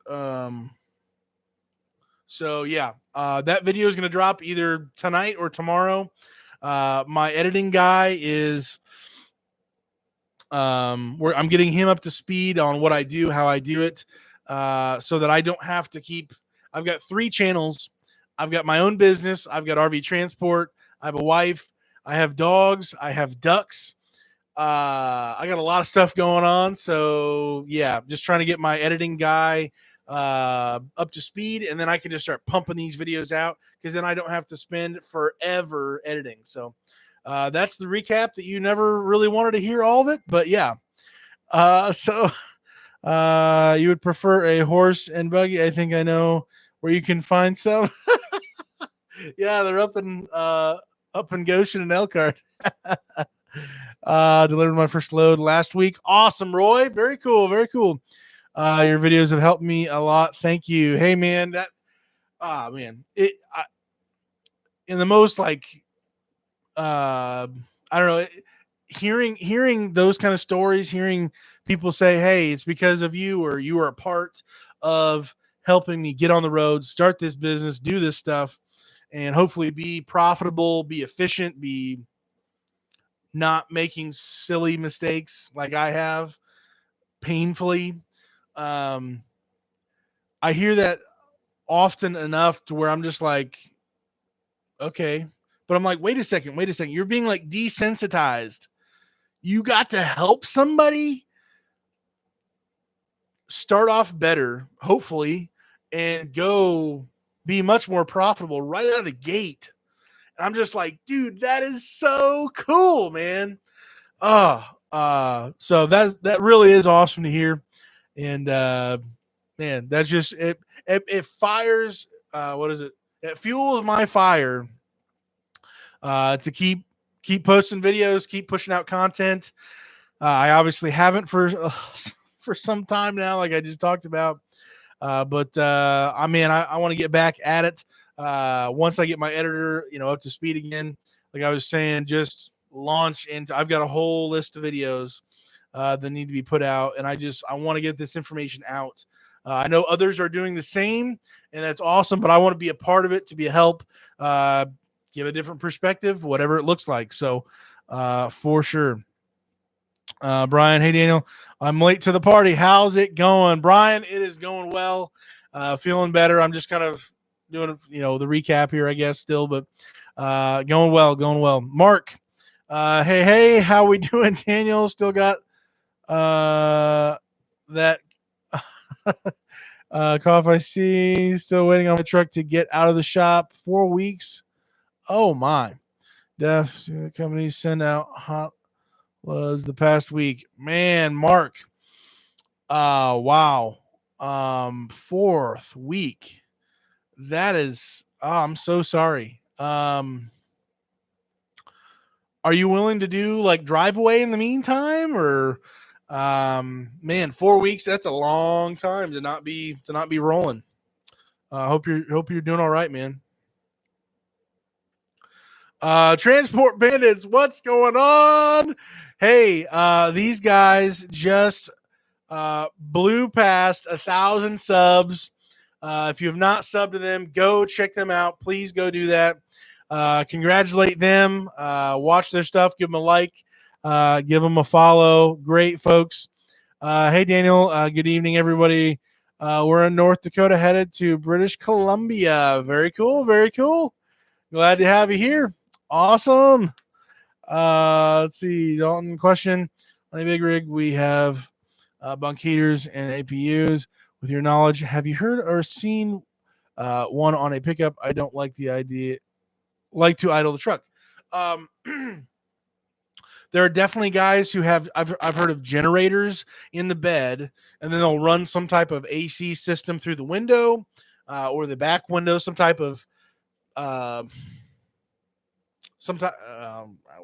Um, so yeah, that video is going to drop either tonight or tomorrow. My editing guy is where I'm getting him up to speed on what I do, how I do it, so that I don't have to keep. I've got 3 channels. I've got my own business. I've got RV transport. I have a wife. I have dogs. I have ducks. I got a lot of stuff going on. So yeah, just trying to get my editing guy up to speed, and then I can just start pumping these videos out because then I don't have to spend forever editing. So that's the recap that you never really wanted to hear all of it, but yeah. So you would prefer a horse and buggy? I think I know where you can find some. Yeah, they're up in Goshen and Elkhart. Delivered my first load last week. Awesome, Roy. Very cool. Very cool. Your videos have helped me a lot. Thank you. Hey, man. In the most like I don't know, hearing those kind of stories, hearing people say, "Hey, it's because of you," or "You are a part of helping me get on the road, start this business, do this stuff, and hopefully be profitable, be efficient, be not making silly mistakes like I have painfully." Um, I hear that often enough to where I'm just like, okay, but I'm like, wait a second, you're being like desensitized. You got to help somebody start off better, hopefully, and go be much more profitable right out of the gate. And I'm just like, dude, that is so cool, man. So that really is awesome to hear. And man, that's just it fires what is it? It fuels my fire to keep posting videos, keep pushing out content. I obviously haven't for some time now, like I just talked about. But I want to get back at it. Once I get my editor, up to speed again, like I was saying, just launch into. I've got a whole list of videos that need to be put out, and I want to get this information out. I know others are doing the same, and that's awesome. But I want to be a part of it, to be a help, uh, give a different perspective, whatever it looks like. So, for sure. Brian, hey Daniel, I'm late to the party. How's it going, Brian? It is going well. Feeling better. I'm just kind of doing, the recap here, I guess, still, but going well, going well. Mark, hey, how we doing, Daniel? Still got that cough I see. Still waiting on my truck to get out of the shop. 4 weeks. Oh my. Def companies send out hot was the past week. Man, Mark. Wow. Fourth week. That is I'm so sorry. Are you willing to do like drive away in the meantime, or man, 4 weeks, that's a long time to not be rolling. Hope you're doing all right, man. Transport Bandits, what's going on? Hey, these guys just blew past 1,000 subs. If you have not subbed to them, go check them out. Please go do that. Congratulate them. Watch their stuff. Give them a like. Give them a follow. Great folks. Hey, Daniel. Good evening, everybody. We're in North Dakota, headed to British Columbia. Very cool. Very cool. Glad to have you here. Awesome. Let's see. Dalton question. On a big rig, we have bunk heaters and APUs. With your knowledge, have you heard or seen one on a pickup? I don't like the idea. Like to idle the truck. Um, there are definitely guys who have. I've heard of generators in the bed, and then they'll run some type of AC system through the window or the back window, some type of sometimes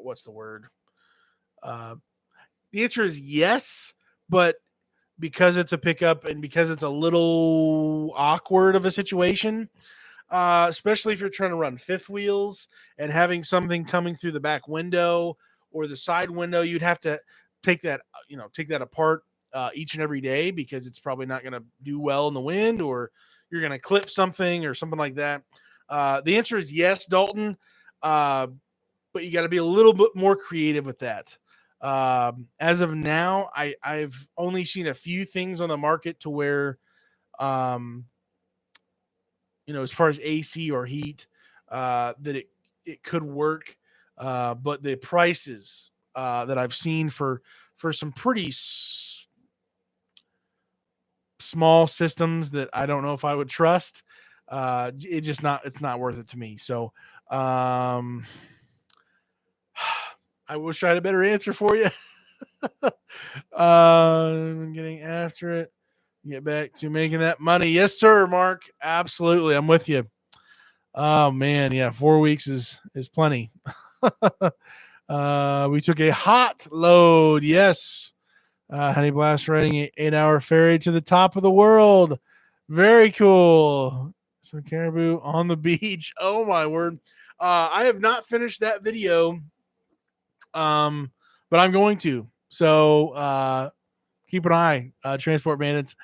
what's the word? Uh, the answer is yes, but because it's a pickup and because it's a little awkward of a situation, especially if you're trying to run fifth wheels and having something coming through the back window or the side window, you'd have to take that apart each and every day because it's probably not going to do well in the wind, or you're going to clip something or something like that. The answer is yes, Dalton. But you got to be a little bit more creative with that. As of now, I've only seen a few things on the market to where, as far as AC or heat, that it could work. But the prices that I've seen for some pretty small systems that I don't know if I would trust, it's not worth it to me. So, I wish I had a better answer for you. Getting after it. Get back to making that money. Yes, sir, Mark. Absolutely. I'm with you. Oh man, yeah, 4 weeks is plenty. We took a hot load. Yes. Honey Blast riding an 8-hour ferry to the top of the world. Very cool. So caribou on the beach. Oh my word. I have not finished that video. But I'm going to. So keep an eye, Transport Bandits.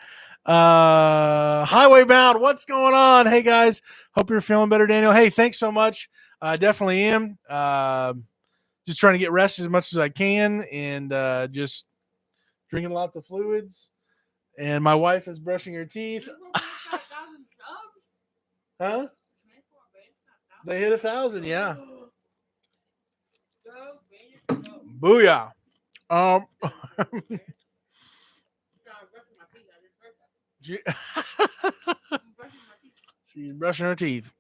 Highway Bound, what's going on? Hey guys, hope you're feeling better, Daniel. Hey, thanks so much. Definitely am. Just trying to get rest as much as I can, and just drinking lots of fluids. And my wife is brushing her teeth. Huh? They hit 1,000, yeah. Booyah. She's brushing her teeth.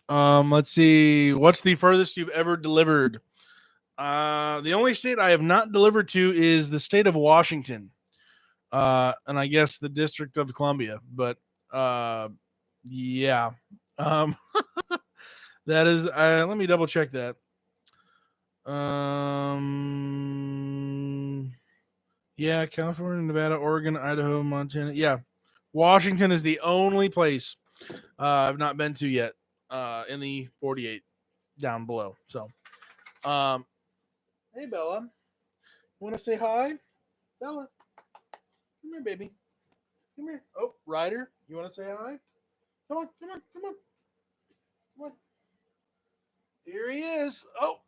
Let's see. What's the furthest you've ever delivered? The only state I have not delivered to is the state of Washington. And I guess the District of Columbia. But yeah. That is let me double check that. Yeah, California, Nevada, Oregon, Idaho, Montana. Yeah, Washington is the only place I've not been to yet in the 48 down below. So, um, hey Bella, want to say hi? Bella, come here, baby. Come here. Oh, Ryder, you want to say hi? Come on, come on, come on, come on. Here he is. Oh,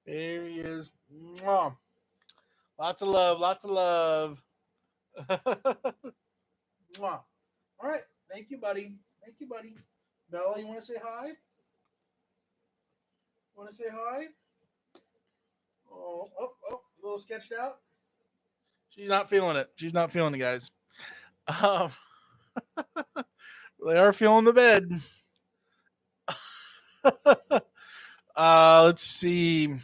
there he is. Mwah. Lots of love, lots of love. Mwah. All right. Thank you, buddy. Thank you, buddy. Bella, you want to say hi? Want to say hi? A little sketched out. She's not feeling it. She's not feeling it, guys. Um, they are feeling the bed. Let's see.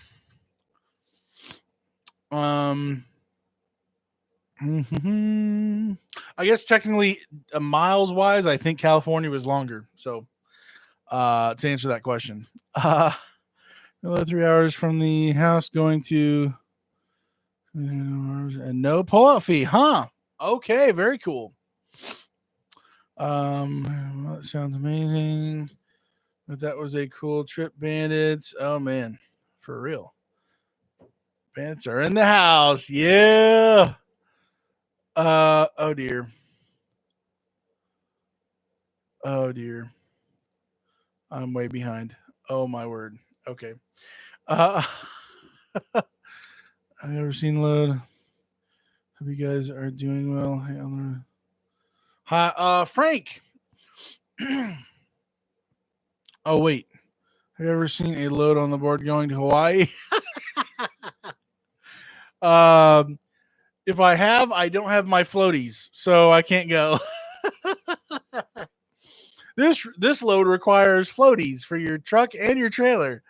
I guess technically, miles wise, I think California was longer. So, to answer that question, 3 hours from the house going to, and no pull-out fee, huh? Okay, very cool. Well, that sounds amazing. But that was a cool trip, bandits. Oh man, for real. Bandits are in the house. Yeah. Oh dear. Oh dear. I'm way behind. Oh my word. Okay. I've never seen load. Hope you guys are doing well. Hey, hi, Frank. Oh wait. Have you ever seen a load on the board going to Hawaii? If I have, I don't have my floaties, so I can't go. This load requires floaties for your truck and your trailer.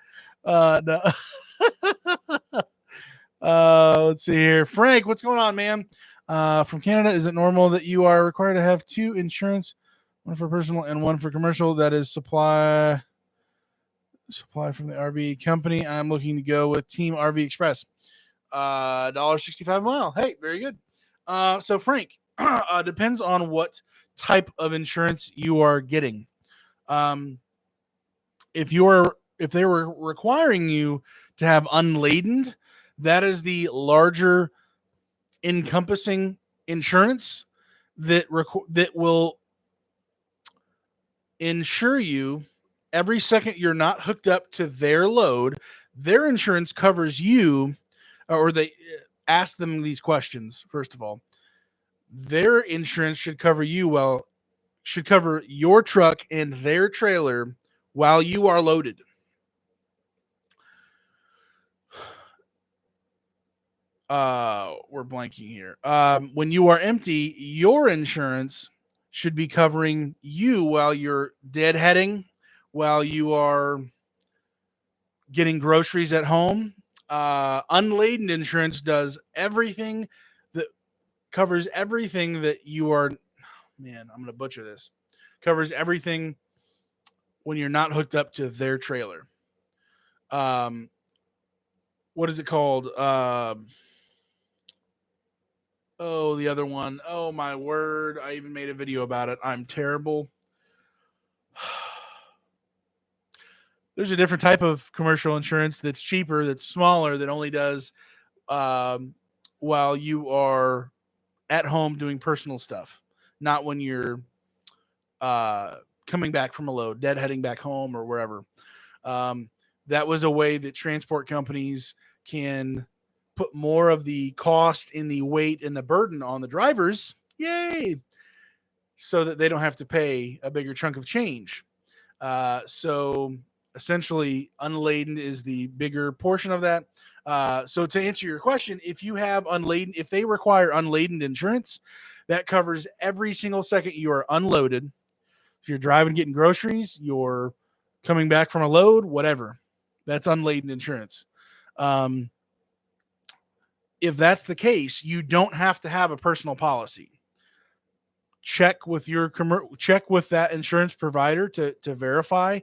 No. Let's see here. Frank, what's going on, man? From Canada, is it normal that you are required to have two insurance, one for personal and one for commercial? That is supply from the RV company. I'm looking to go with Team RV Express. $1.65 a mile. Hey, very good. So Frank, depends on what type of insurance you are getting. If they were requiring you to have unladen, that is the larger encompassing insurance that will insure you every second you're not hooked up to their load. Their insurance covers you, or they ask them these questions. First of all, their insurance should cover you should cover your truck and their trailer while you are loaded. We're blanking here. When you are empty, your insurance should be covering you while you're deadheading, while you are getting groceries at home. Unladen insurance does everything that covers everything that you are. Man, I'm going to butcher this. Covers everything when you're not hooked up to their trailer. What is it called? The other one. Oh my word. I even made a video about it. I'm terrible. There's a different type of commercial insurance that's cheaper, that's smaller, that only does while you are at home doing personal stuff, not when you're coming back from a load, deadheading back home or wherever. That was a way that transport companies can put more of the cost and the weight and the burden on the drivers. Yay! So that they don't have to pay a bigger chunk of change. So essentially, unladen is the bigger portion of that. So to answer your question, if you have unladen, if they require unladen insurance, that covers every single second you are unloaded. If you're driving, getting groceries, you're coming back from a load, whatever. That's unladen insurance. If that's the case, you don't have to have a personal policy. Check with that insurance provider to verify,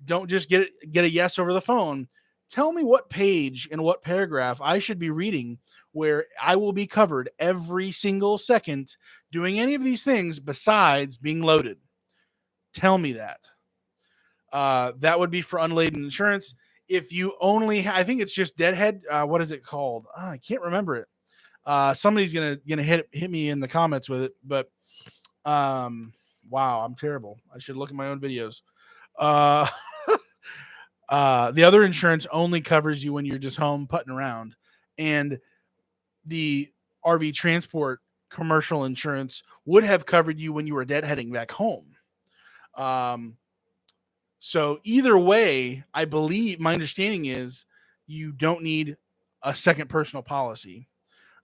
Don't just get a yes over the phone. Tell me what page and what paragraph I should be reading where I will be covered every single second doing any of these things besides being loaded. Tell me that. That would be for unladen insurance. If you only, I think it's just deadhead. What is it called? I can't remember it. Somebody's gonna hit me in the comments with it. But wow, I'm terrible. I should look at my own videos. Uh, the other insurance only covers you when you're just home putting around, and the RV transport commercial insurance would have covered you when you were deadheading back home. So either way, I believe my understanding is you don't need a second personal policy.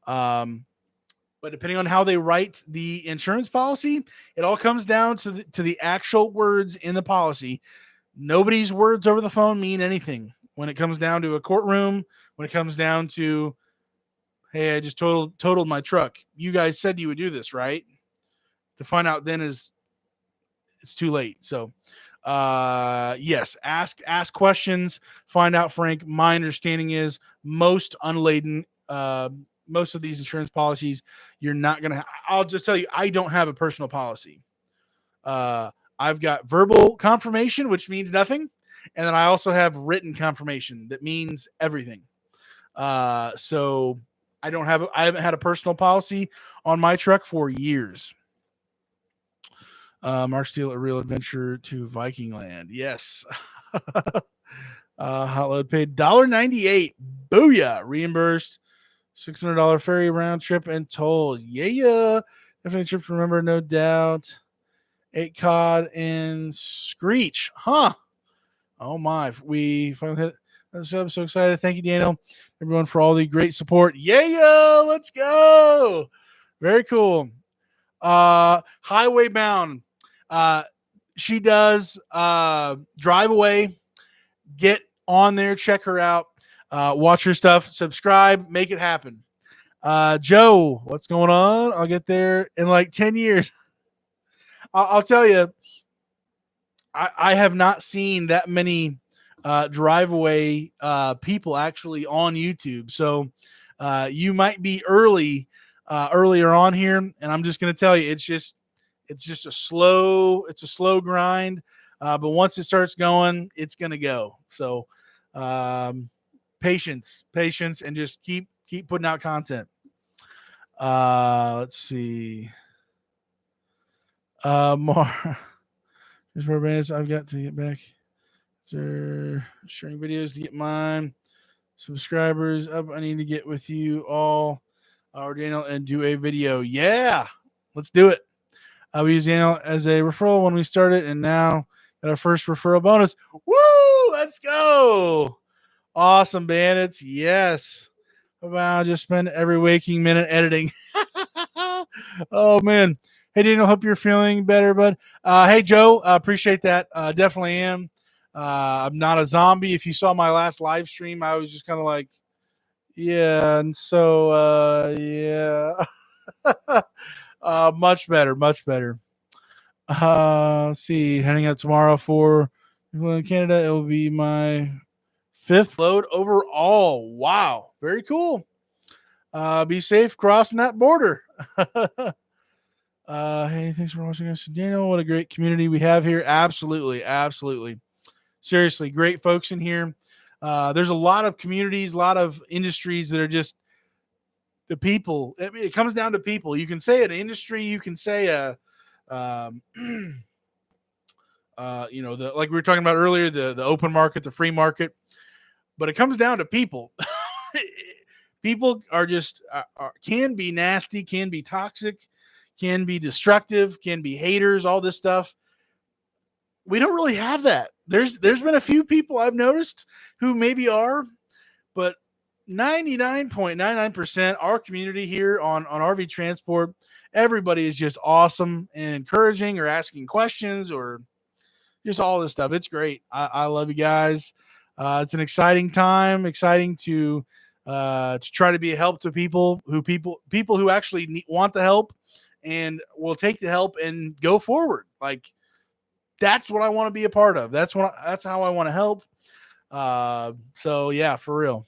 But depending on how they write the insurance policy, it all comes down to the actual words in the policy. Nobody's words over the phone mean anything when it comes down to a courtroom, when it comes down to, hey, I just totaled my truck. You guys said you would do this, right? To find out then is it's too late. So yes, ask questions, find out, Frank. My understanding is most unladen, most of these insurance policies, you're not gonna I'll just tell you, I don't have a personal policy. I've got verbal confirmation, which means nothing, and then I also have written confirmation that means everything. So I haven't had a personal policy on my truck for years. Mark Steele, a real adventure to Viking land. Yes. Hot load paid $1.98. Booyah. Reimbursed $600 ferry round trip and toll. Yeah. Definitely trip to remember, no doubt. 8 cod and screech. Huh. Oh my. We finally hit this up. So excited. Thank you, Daniel. Everyone for all the great support. Yeah. Let's go. Very cool. Highway Bound. She does drive away. Get on there, check her out, watch her stuff, subscribe, make it happen. Joe, what's going on? I'll get there in like 10 years. I'll tell you, I have not seen that many drive away people actually on YouTube. So you might be earlier on here, and I'm just going to tell you, it's just a slow grind. But once it starts going, it's going to go. So patience, and just keep putting out content. Let's see. More. Here's more bands I've got to get back. After sharing videos to get mine subscribers up. I need to get with you all, or Daniel, and do a video. Yeah, let's do it. We used Daniel as a referral when we started, and now got our first referral bonus. Woo! Let's go. Awesome, bandits. Yes. Wow, just spend every waking minute editing. Oh, man. Hey, Daniel, hope you're feeling better, bud. Hey, Joe, appreciate that. Definitely am. I'm not a zombie. If you saw my last live stream, I was just kind of like, yeah. And so, yeah. Much better. Let's see. Heading out tomorrow for Canada. It will be my 5th load overall. Wow. Very cool. Be safe crossing that border. Hey, thanks for watching us, Daniel. What a great community we have here. Absolutely. Seriously, great folks in here. There's a lot of communities, a lot of industries that are just the people. I mean, it comes down to people. You can say an industry, you can say like we were talking about earlier, the open market, the free market, but it comes down to people. People are just can be nasty, can be toxic, can be destructive, can be haters, all this stuff. We don't really have that. There's been a few people I've noticed who maybe are, but 99.99% our community here on RV Transport, everybody is just awesome and encouraging, or asking questions, or just all this stuff. It's great. I love you guys. It's an exciting time. Exciting to try to be a help to people who actually want the help and will take the help and go forward. Like, that's what I want to be a part of. That's how I want to help. So yeah, for real.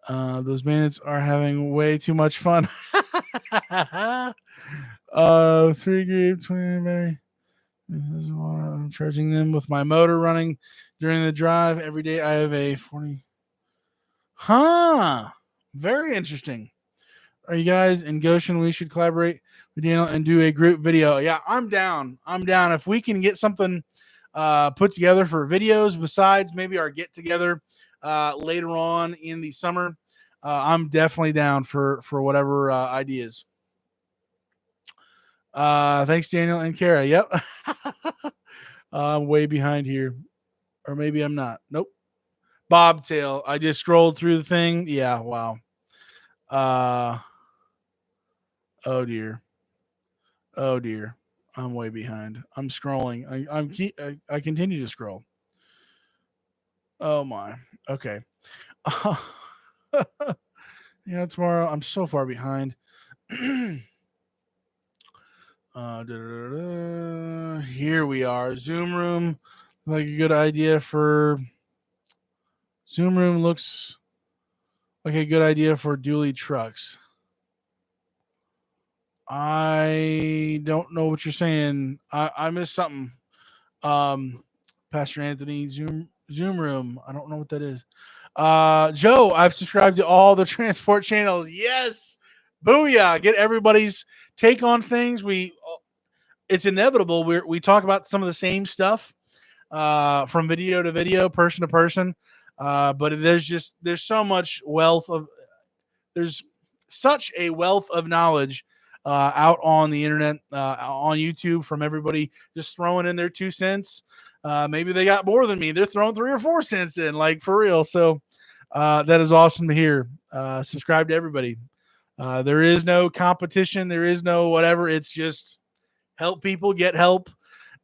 Those bandits are having way too much fun. 3 group, 20 battery. I'm charging them with my motor running during the drive every day. I have a 40. Huh. Very interesting. Are you guys in Goshen? We should collaborate with Daniel and do a group video. Yeah, I'm down. I'm down. If we can get something put together for videos besides maybe our get together later on in the summer, I'm definitely down for whatever ideas. Thanks, Daniel and Kara. Yep. I'm way behind here. Or maybe I'm not. Nope. Bobtail. I just scrolled through the thing. Yeah, wow. Oh dear. Oh dear. I'm way behind. I'm scrolling. I continue to scroll. Oh my. Okay. Yeah, tomorrow I'm so far behind. Here we are. Zoom room, like a good idea for Zoom room looks like a good idea for dually trucks. I don't know what you're saying. I missed something. Pastor Anthony, Zoom room. I don't know what that is. Joe, I've subscribed to all the transport channels. Yes. Booyah. Get everybody's take on things. It's inevitable. We talk about some of the same stuff from video to video, person to person. But there's so much there's such a wealth of knowledge out on the internet, on YouTube, from everybody just throwing in their 2 cents. Maybe they got more than me. They're throwing 3 or 4 cents in, like, for real. So that is awesome to hear. Subscribe to everybody. There is no competition. There is no whatever. It's just help people get help,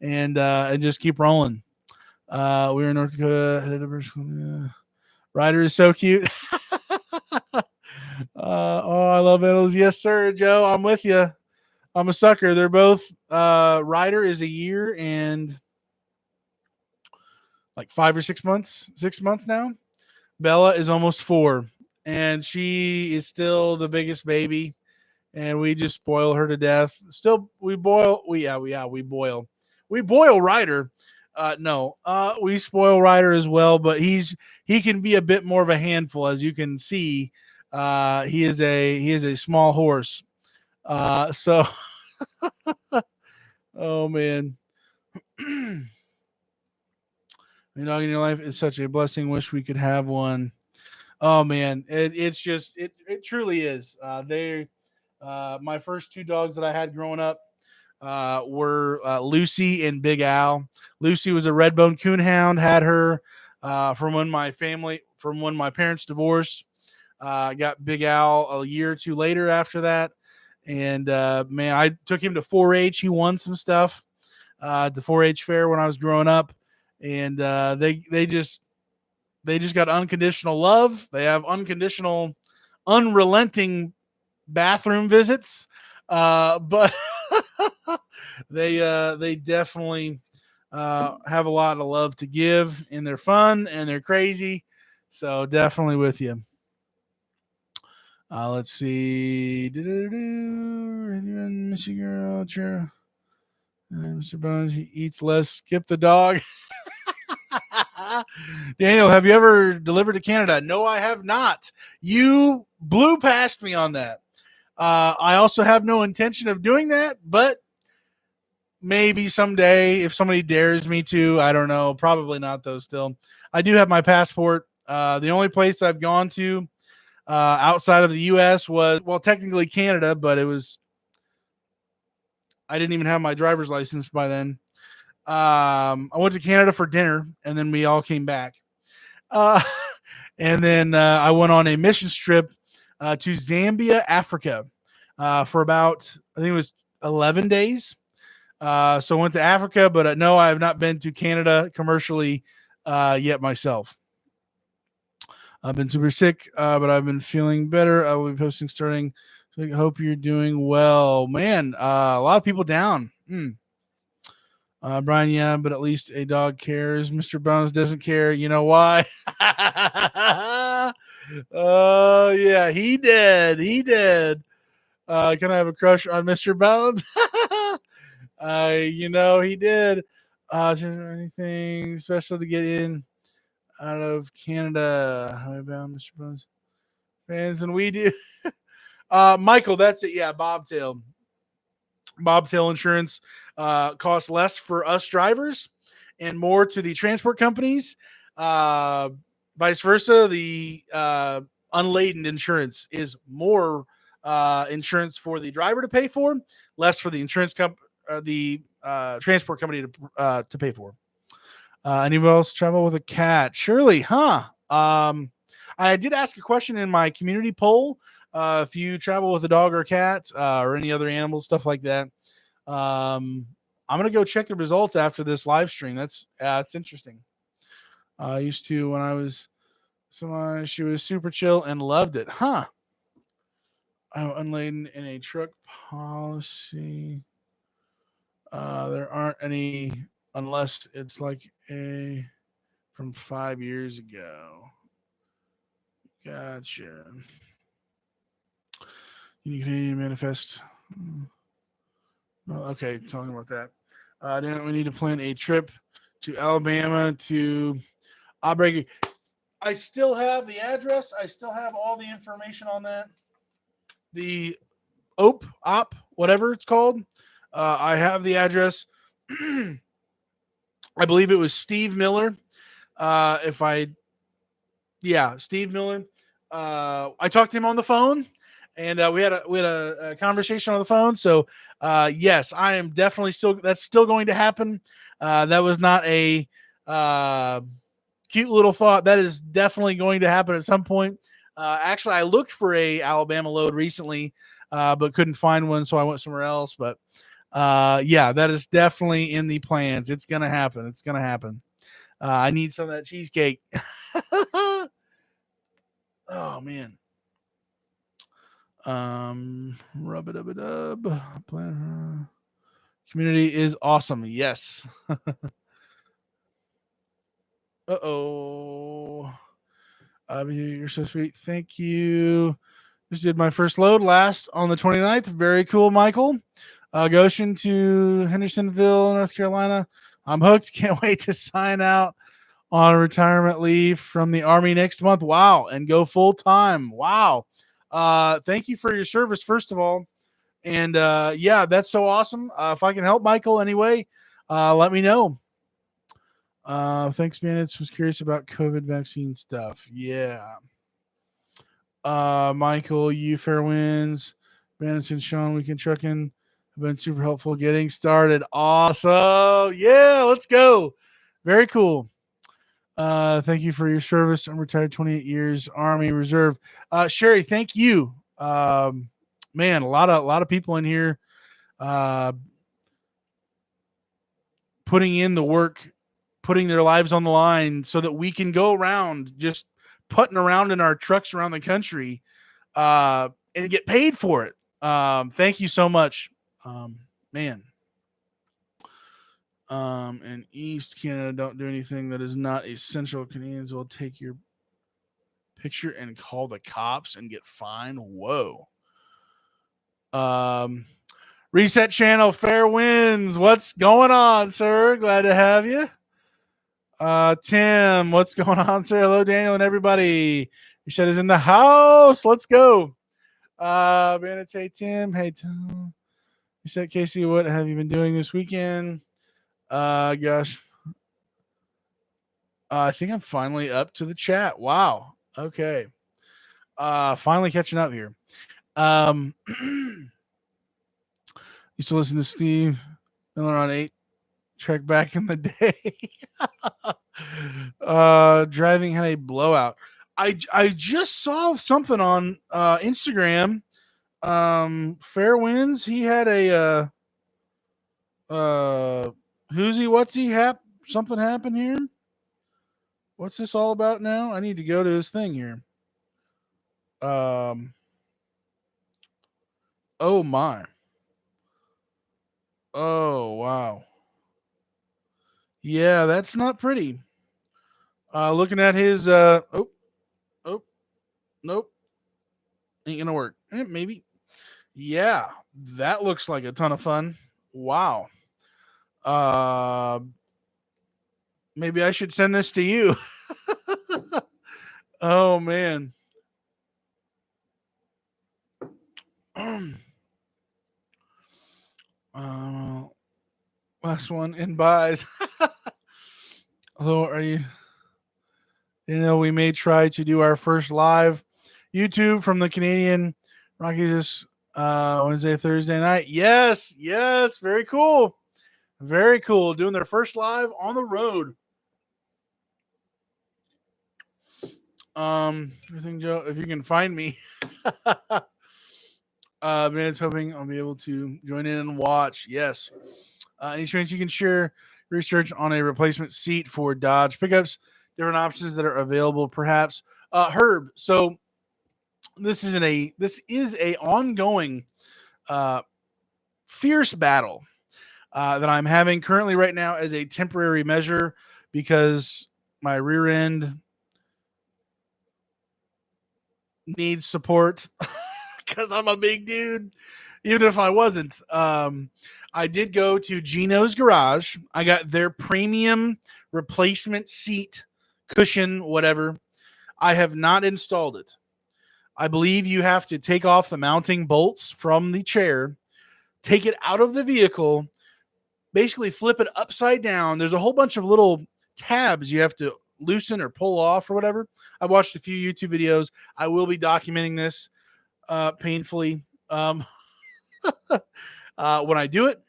and just keep rolling. We're in North Dakota. Ryder is so cute. Oh, I love animals. Yes, sir, Joe. I'm with you. I'm a sucker. They're both. Ryder is a year and like 5 or 6 months. 6 months now. Bella is almost 4, and she is still the biggest baby, and we just spoil her to death. Still, we boil. We boil. We boil Ryder. No, we spoil Ryder as well, but he can be a bit more of a handful, as you can see. He is a small horse. So, oh man, dog in your life is such a blessing. Wish we could have one. Oh man, it truly is. They My first 2 dogs that I had growing up were Lucy and Big Al. Lucy was a redbone coonhound. Had her from when my parents divorced. Got Big Al a year or 2 later after that, and man, I took him to 4-H. He won some stuff at the 4-H fair when I was growing up, and they just got unconditional love. They have unconditional, unrelenting bathroom visits, but they definitely have a lot of love to give, and they're fun and they're crazy. So definitely with you. Let's see. Miss you, girl. Sure. Mr. Bones, he eats less. Skip the dog. Daniel, have you ever delivered to Canada? No, I have not. You blew past me on that. I also have no intention of doing that, but maybe someday if somebody dares me to. I don't know. Probably not, though, still. I do have my passport. The only place I've gone to outside of the U.S. was, well, technically Canada, but I didn't even have my driver's license by then. I went to Canada for dinner, and then we all came back. And then I went on a missions trip to Zambia, Africa, for about, I think it was 11 days. So I went to Africa, but no, I have not been to Canada commercially yet myself. I've been super sick, but I've been feeling better. I will be posting starting. So I hope you're doing well, man. A lot of people down. Brian, yeah, but at least a dog cares. Mr. Bones doesn't care. You know why? Oh, yeah, he did. He did. Can I have a crush on Mr. Bones? He did. Is there anything special to get in out of Canada? How about Mr. Bones fans and we do? Michael, that's it. Yeah, Bobtail. Bobtail insurance costs less for us drivers and more to the transport companies. Uh, Vice versa, the unladen insurance is more insurance for the driver to pay for, less for the transport company to pay for. Anyone else travel with a cat? Surely, huh? I did ask a question in my community poll. If you travel with a dog or a cat or any other animals, stuff like that. I'm gonna go check the results after this live stream. That's interesting. I used to when I was someone. She was super chill and loved it, huh? I'm unladen in a truck policy. There aren't any unless it's like a from 5 years ago. Gotcha. You can manifest. Well, okay, talking about that. Then we need to plan a trip to Alabama to Aubrey. I still have the address. I still have all the information on that. The whatever it's called. I have the address. I believe it was Steve Miller. Steve Miller. I talked to him on the phone, and we had a conversation on the phone. So yes, I am definitely that's still going to happen. That was not a cute little thought. That is definitely going to happen at some point. Actually, I looked for a Alabama load recently, but couldn't find one, so I went somewhere else. But yeah, that is definitely in the plans. It's gonna happen. It's gonna happen. I need some of that cheesecake. Oh man. Rub it up it up. Plan. Community is awesome. Yes. Uh-oh. You're so sweet. Thank you. Just did my first load last on the 29th. Very cool, Michael. Goshen to Hendersonville, North Carolina. I'm hooked. Can't wait to sign out on retirement leave from the Army next month. Wow. And go full time. Wow. Thank you for your service, first of all. And yeah, that's so awesome. If I can help Michael anyway, let me know. Thanks, Bandits. Was curious about COVID vaccine stuff. Yeah. Michael, you fair winds. Bandits and Sean, we can truck in. Have been super helpful getting started. Awesome. Yeah, let's go. Very cool. Thank you for your service. I'm retired 28 years, Army Reserve. Sherry, thank you. Man, a lot of people in here putting in the work, putting their lives on the line so that we can go around just putting around in our trucks around the country and get paid for it. Thank you so much. Man. In East Canada, don't do anything that is not essential. Canadians will take your picture and call the cops and get fined. Whoa. Reset channel, fair winds. What's going on, sir? Glad to have you. Tim, what's going on, sir? Hello, Daniel, and everybody. Reset is in the house. Let's go. Bandits, hey, Tim. Hey, Tom. Reset, Casey, what have you been doing this weekend? Gosh. I think I'm finally up to the chat. Wow. Okay. Finally catching up here. Used to listen to Steve Miller on 8 track back in the day. Driving had a blowout. I just saw something on Instagram. Fair winds. He had a who's he? What's he? Something happened here. What's this all about now? I need to go to his thing here. Oh my. Oh wow. Yeah, that's not pretty. Looking at his oh nope, ain't gonna work. Maybe. Yeah, that looks like a ton of fun. Wow. Uh Maybe I should send this to you. Oh man. uh, Last one in buys. Hello, are you? We may try to do our first live YouTube from the Canadian Rockies Wednesday, Thursday night. Yes, yes, very cool. Very cool. Doing their first live on the road. I think Joe, if you can find me, man, it's hoping I'll be able to join in and watch. Yes. Any chance you can share research on a replacement seat for Dodge pickups, different options that are available, perhaps. Herb. So this is a ongoing uh, fierce battle that I'm having currently right now as a temporary measure because my rear end needs support because I'm a big dude. Even if I wasn't, I did go to Gino's Garage. I got their premium replacement seat cushion, whatever. I have not installed it. I believe you have to take off the mounting bolts from the chair, take it out of the vehicle, basically flip it upside down. There's a whole bunch of little tabs you have to loosen or pull off or whatever. I watched a few YouTube videos. I will be documenting this painfully when I do it.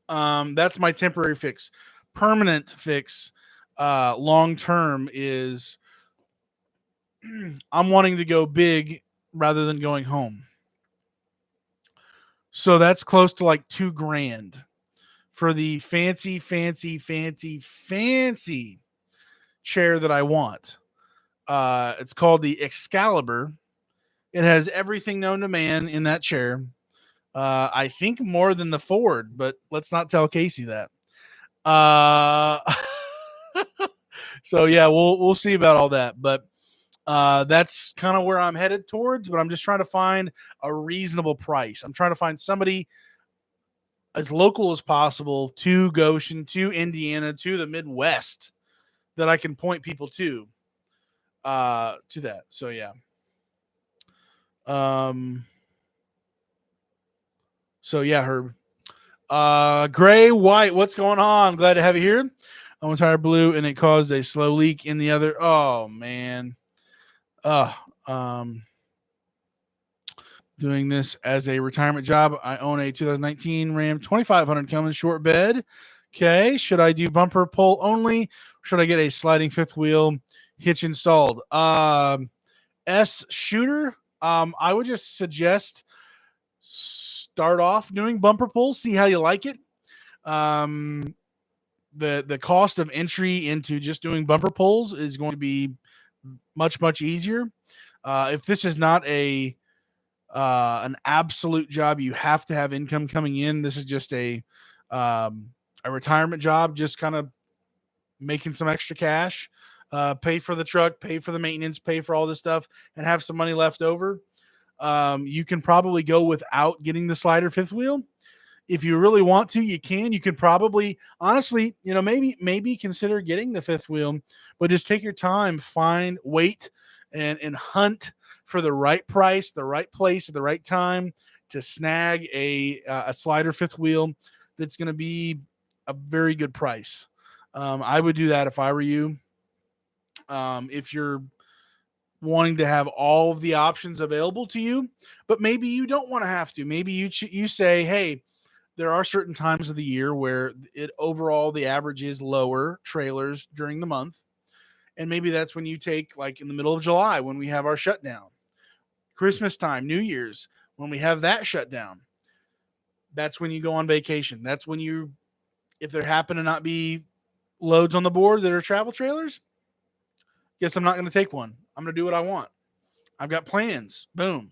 That's my temporary fix. Permanent fix, long term, is I'm wanting to go big rather than going home. So that's close to like $2,000 for the fancy, fancy, fancy, fancy chair that I want. It's called the Excalibur. It has everything known to man in that chair. I think more than the Ford, but let's not tell Casey that. Uh, so yeah, we'll see about all that, but that's kind of where I'm headed towards. But I'm just trying to find a reasonable price. I'm trying to find somebody as local as possible to Goshen, to Indiana, to the Midwest that I can point people to that. So yeah. Um. So yeah, Herb. Gray, white. What's going on? Glad to have you here. One tire blew and it caused a slow leak in the other. Oh man. Uh, um, Doing this as a retirement job. I own a 2019 Ram 2500 Cummins short bed. Okay. Should I do bumper pull only? Should I get a sliding fifth wheel hitch installed? S shooter. I would just suggest start off doing bumper pulls, see how you like it. Um, the cost of entry into just doing bumper pulls is going to be much easier. If this is not an absolute job, you have to have income coming in. This is just a retirement job, just kind of making some extra cash, pay for the truck, pay for the maintenance, pay for all this stuff, and have some money left over. You can probably go without getting the slider fifth wheel. If you really want to, you can. You could probably, honestly, maybe consider getting the fifth wheel, but just take your time, wait, and hunt for the right price, the right place, at the right time to snag a slider fifth wheel that's going to be a very good price. I would do that if I were you. If you're wanting to have all of the options available to you, but maybe you don't want to have to. Maybe you say, hey, there are certain times of the year where it overall the average is lower trailers during the month. And maybe that's when you take, like in the middle of July when we have our shutdown, Christmas time, New Year's, when we have that shutdown. That's when you go on vacation. That's when if there happen to not be loads on the board that are travel trailers, guess I'm not going to take one. I'm going to do what I want. I've got plans. Boom.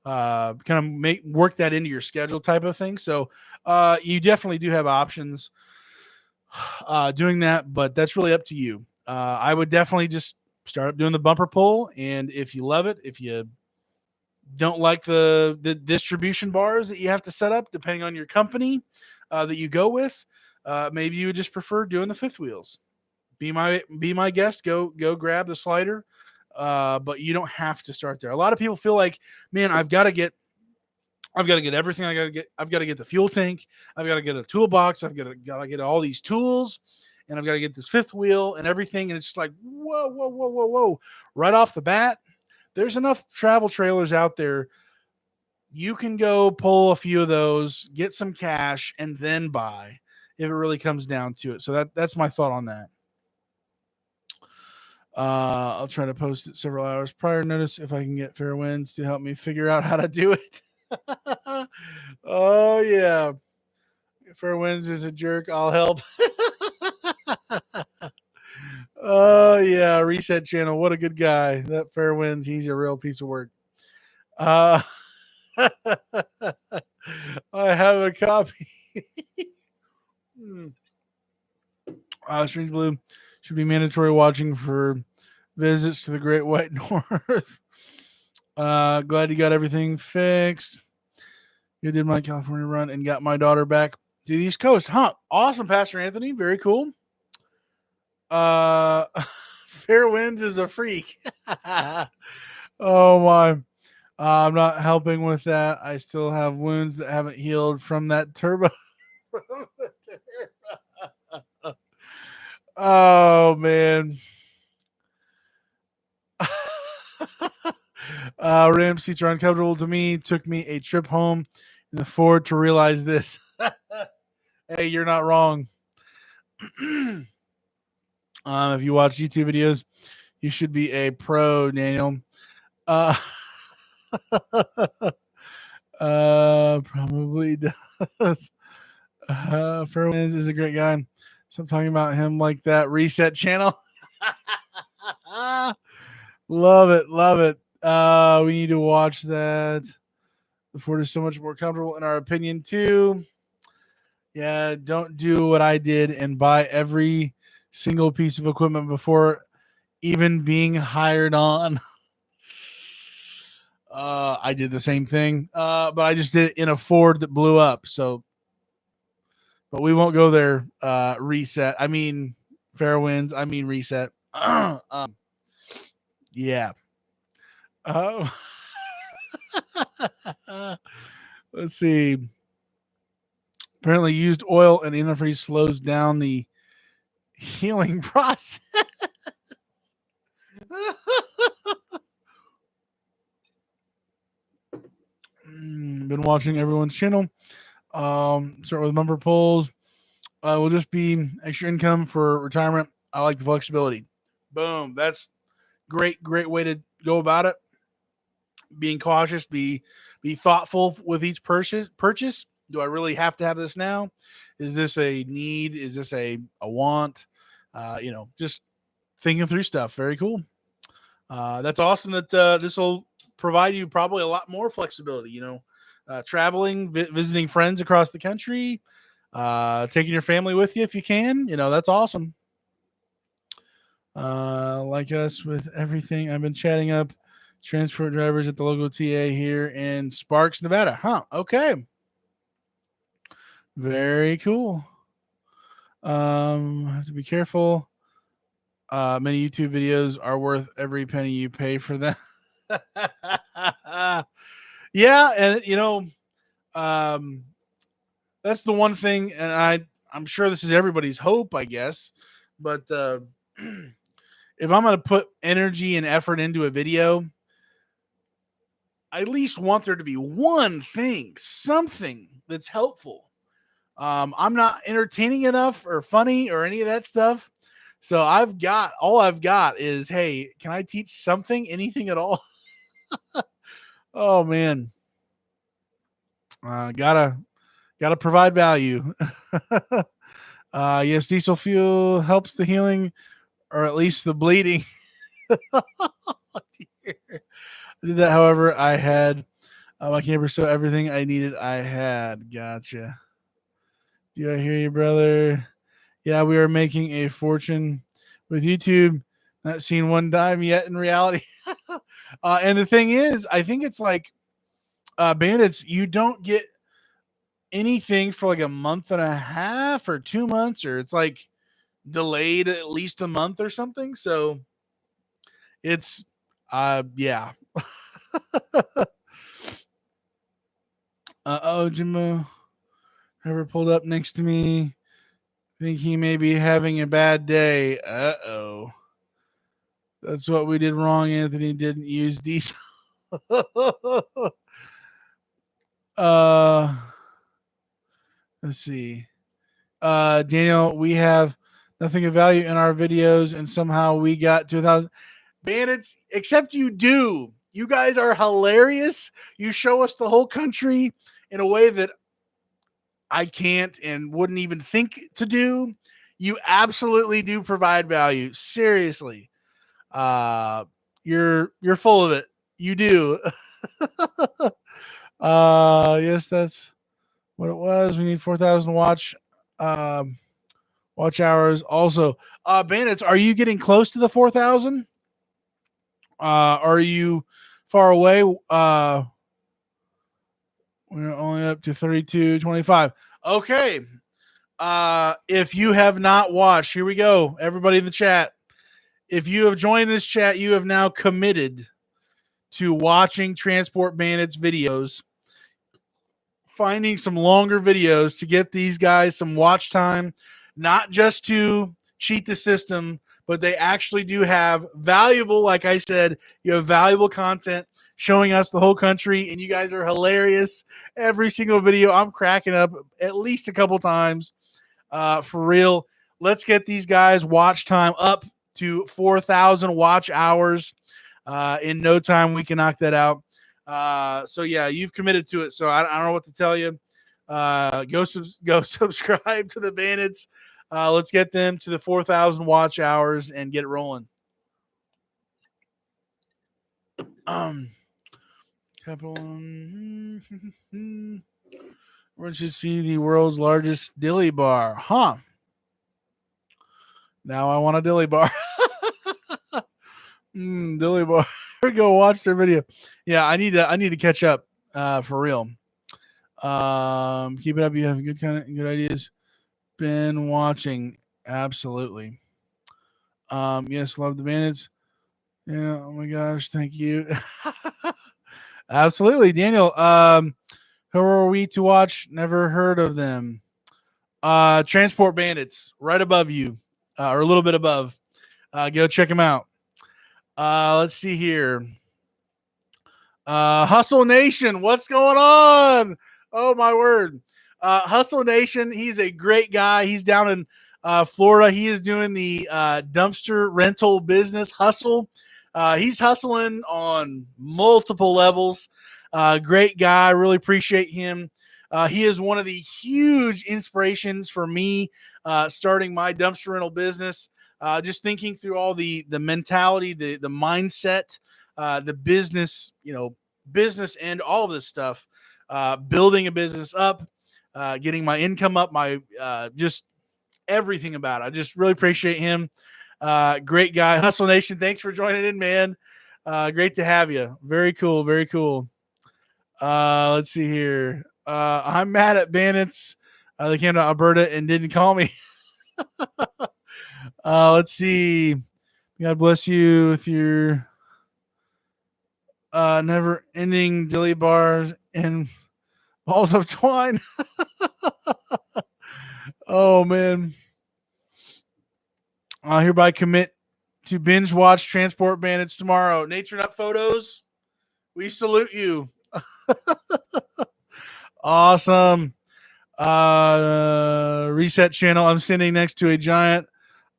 Kind of work that into your schedule type of thing. So you definitely do have options. doing that, but that's really up to you. I would definitely just start up doing the bumper pull, and if you love it, if you don't like the distribution bars that you have to set up, depending on your company that you go with, maybe you would just prefer doing the fifth wheels. Be my guest. Go grab the slider, but you don't have to start there. A lot of people feel like, man, I've got to get everything. I've got to get the fuel tank. I've got to get a toolbox. Got to get all these tools, and I've got to get this fifth wheel and everything. And it's just like, whoa, whoa, whoa, whoa, whoa! Right off the bat, there's enough travel trailers out there. You can go pull a few of those, get some cash, and then buy if it really comes down to it. So that's my thought on that. I'll try to post it several hours prior notice if I can get fair winds to help me figure out how to do it. Oh yeah, fair winds is a jerk. I'll help. Oh yeah, reset channel. What a good guy. That fair winds. He's a real piece of work. Uh, I have a copy. Strange Blue should be mandatory watching for visits to the Great White North. Glad you got everything fixed. You did my California run and got my daughter back to the East Coast. Huh. Awesome, Pastor Anthony. Very cool. Fair winds is a freak. Oh my. I'm not helping with that. I still have wounds that haven't healed from that turbo. Oh man. Ram seats are uncomfortable to me. Took me a trip home in the Ford to realize this. Hey, you're not wrong. If you watch YouTube videos, you should be a pro, Daniel. Probably does. Fairwinds is a great guy. Stop talking about him like that. Reset channel. Love it. Love it. We need to watch that. The Ford is so much more comfortable in our opinion too. Yeah, don't do what I did and buy every single piece of equipment before even being hired on. I did the same thing, but I just did it in a Ford that blew up. So, but we won't go there. Reset. I mean, fair winds. I mean, reset. Yeah. Um, let's see. Apparently, used oil and antifreeze slows down the healing process. Been watching everyone's channel. Start with bumper pulls. Will just be extra income for retirement. I like the flexibility. Boom. That's great way to go about it. Being cautious, be thoughtful with each purchase. Do I really have to have this now? Is this a need? Is this a want? Just thinking through stuff. Very cool. That's awesome that this will provide you probably a lot more flexibility. Traveling, visiting friends across the country, taking your family with you if you can. That's awesome. Like us with everything. I've been chatting up transport drivers at the local TA here in Sparks, Nevada. Huh. Okay. Very cool. Have to be careful. Many YouTube videos are worth every penny you pay for them. Yeah, and that's the one thing, and I'm sure this is everybody's hope, I guess. But if I'm going to put energy and effort into a video, I at least want there to be one thing, something that's helpful. I'm not entertaining enough or funny or any of that stuff. So all I've got is, hey, can I teach something, anything at all? Oh man. Gotta provide value. Yes, diesel fuel helps the healing or at least the bleeding. I did that, however, I had my camper, so everything I needed I had. Gotcha. Do I hear you, brother? Yeah, we are making a fortune with YouTube. Not seen one dime yet in reality. And the thing is, I think it's like Bandits, you don't get anything for like a month and a half or 2 months, or it's like delayed at least a month or something. So it's, yeah. Oh, Jimbo ever pulled up next to me. Think he may be having a bad day. Uh-oh. That's what we did wrong. Anthony didn't use diesel. uh let's see. Daniel, we have nothing of value in our videos, and somehow we got 2,000 bandits. Except you do. You guys are hilarious. You show us the whole country in a way that I can't and wouldn't even think to do. You absolutely do provide value. Seriously. Uh you're full of it. You do. Yes, that's what it was. We need 4,000 watch hours. Also, bandits, are you getting close to the 4,000? Are you far away? We're only up to 32.25. Okay. If you have not watched, here we go. Everybody in the chat. If you have joined this chat, you have now committed to watching Transport Bandits videos, finding some longer videos to get these guys some watch time, not just to cheat the system, but they actually do have valuable, like I said, you have valuable content showing us the whole country, and you guys are hilarious. Every single video, I'm cracking up at least a couple times. For real, let's get these guys watch time up to 4,000 watch hours. In no time, we can knock that out. So yeah, you've committed to it. So I don't know what to tell you. Go subscribe to the Bandits. Let's get them to the 4,000 watch hours and get it rolling. Capital. We should see the world's largest dilly bar, huh? Now I want a dilly bar. Dilly bar. Go watch their video. Yeah, I need to catch up. For real. Keep it up. You have good ideas. Been watching. Absolutely. Yes, love the Bandits. Yeah. Oh my gosh. Thank you. Absolutely, Daniel. Who are we to watch? Never heard of them. Transport Bandits, right above you, or a little bit above. Go check them out. Let's see here. Hustle Nation, what's going on? Oh my word. Hustle Nation, he's a great guy. He's down in Florida. He is doing the dumpster rental business hustle. He's hustling on multiple levels. Great guy. Really appreciate him. He is one of the huge inspirations for me starting my dumpster rental business. Just thinking through all the mentality, the mindset, the business, business and all this stuff, building a business up, getting my income up, my just everything about it. I just really appreciate him. Great guy. Hustle Nation, thanks for joining in, man. Great to have you. Very cool. Very cool. Let's see here. I'm mad at Bandits. They came to Alberta and didn't call me. Let's see. God bless you with your never ending dilly bars and balls of twine. Oh man. I hereby commit to binge watch Transport Bandits tomorrow. Nature Nut Photos, we salute you. Awesome. Reset channel. I'm sitting next to a giant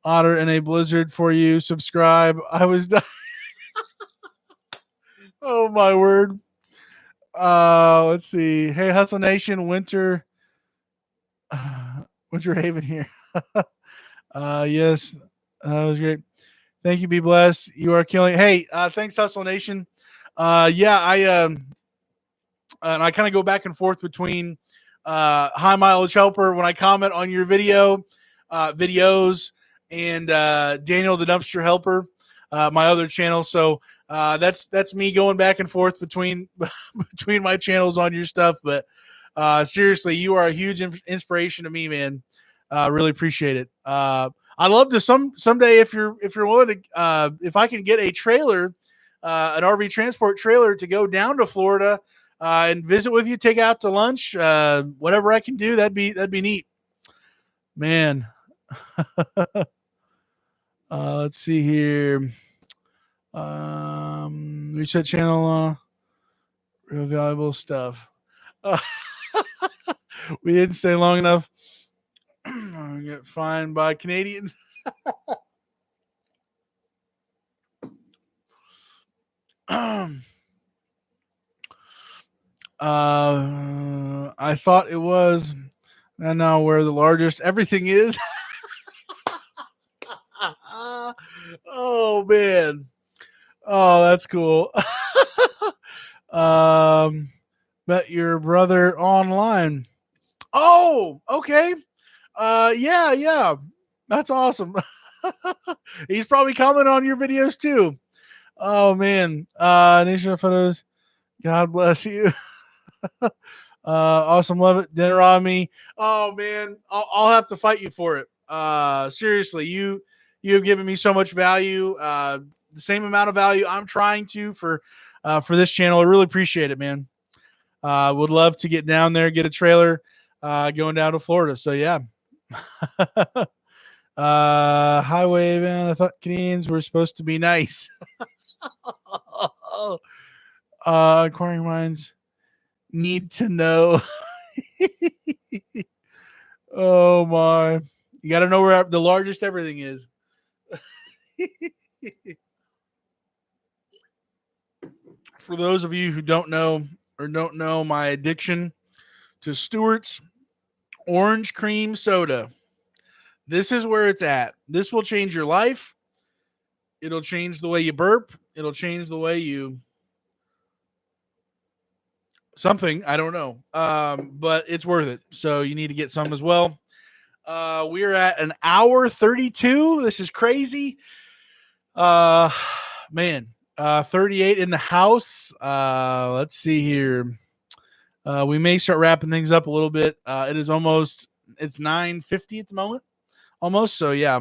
otter in a blizzard for you. Subscribe. I was dying. Oh my word. Let's see. Hey, Hustle Nation, Winter Haven here. Yes, that was great. Thank you. Be blessed. You are killing. Hey, thanks, Hustle Nation. Yeah, and I kind of go back and forth between HighMileageHelper when I comment on your video. videos, and Daniel the Dumpster Helper, my other channel. So that's me going back and forth between between my channels on your stuff. But seriously, you are a huge inspiration to me, man. Really appreciate it. I'd love to someday if you're willing to if I can get a trailer, an RV transport trailer to go down to Florida and visit with you, take out to lunch, whatever I can do, that'd be neat, man. Let's see here. Reset channel. Real valuable stuff. Uh, we didn't stay long enough. Get fined by Canadians. I thought it was, and now where the largest everything is. Oh man. Oh, that's cool. Met your brother online. Oh, okay. Yeah. That's awesome. He's probably commenting on your videos too. Oh man. Nation of photos. God bless you. Awesome, love it. Dinner on me. Oh man, I'll have to fight you for it. Seriously, you have given me so much value. The same amount of value I'm trying to for this channel. I really appreciate it, man. Would love to get down there, get a trailer, going down to Florida. So yeah. Highway man. I thought Canadians were supposed to be nice. Inquiring minds need to know. Oh my. You got to know where the largest everything is. For those of you who don't know my addiction to Stewart's orange cream soda, this is where it's at. This will change your life. It'll change the way you burp. It'll change the way you something. I don't know. But it's worth it. So you need to get some as well. We're at an hour 32. This is crazy. Man, 38 in the house. Let's see here. We may start wrapping things up a little bit. It's 9:50 at the moment, almost. So yeah,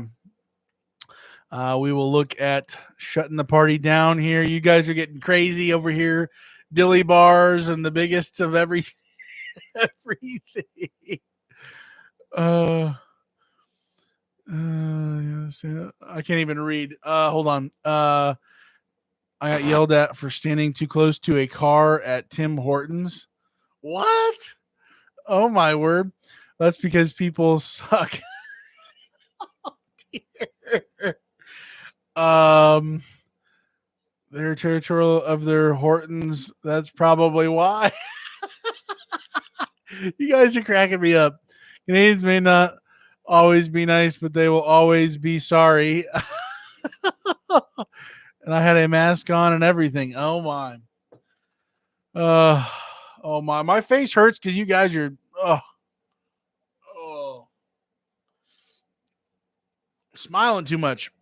we will look at shutting the party down here. You guys are getting crazy over here. Dilly bars and the biggest of everything. Everything. I can't even read. Hold on. I got yelled at for standing too close to a car at Tim Hortons. What? Oh my word. That's because people suck. They're territorial of their Hortons. That's probably why. You guys are cracking me up. Canadians may not always be nice, but they will always be sorry. And I had a mask on and everything. Oh my. Oh my face hurts because you guys are smiling too much.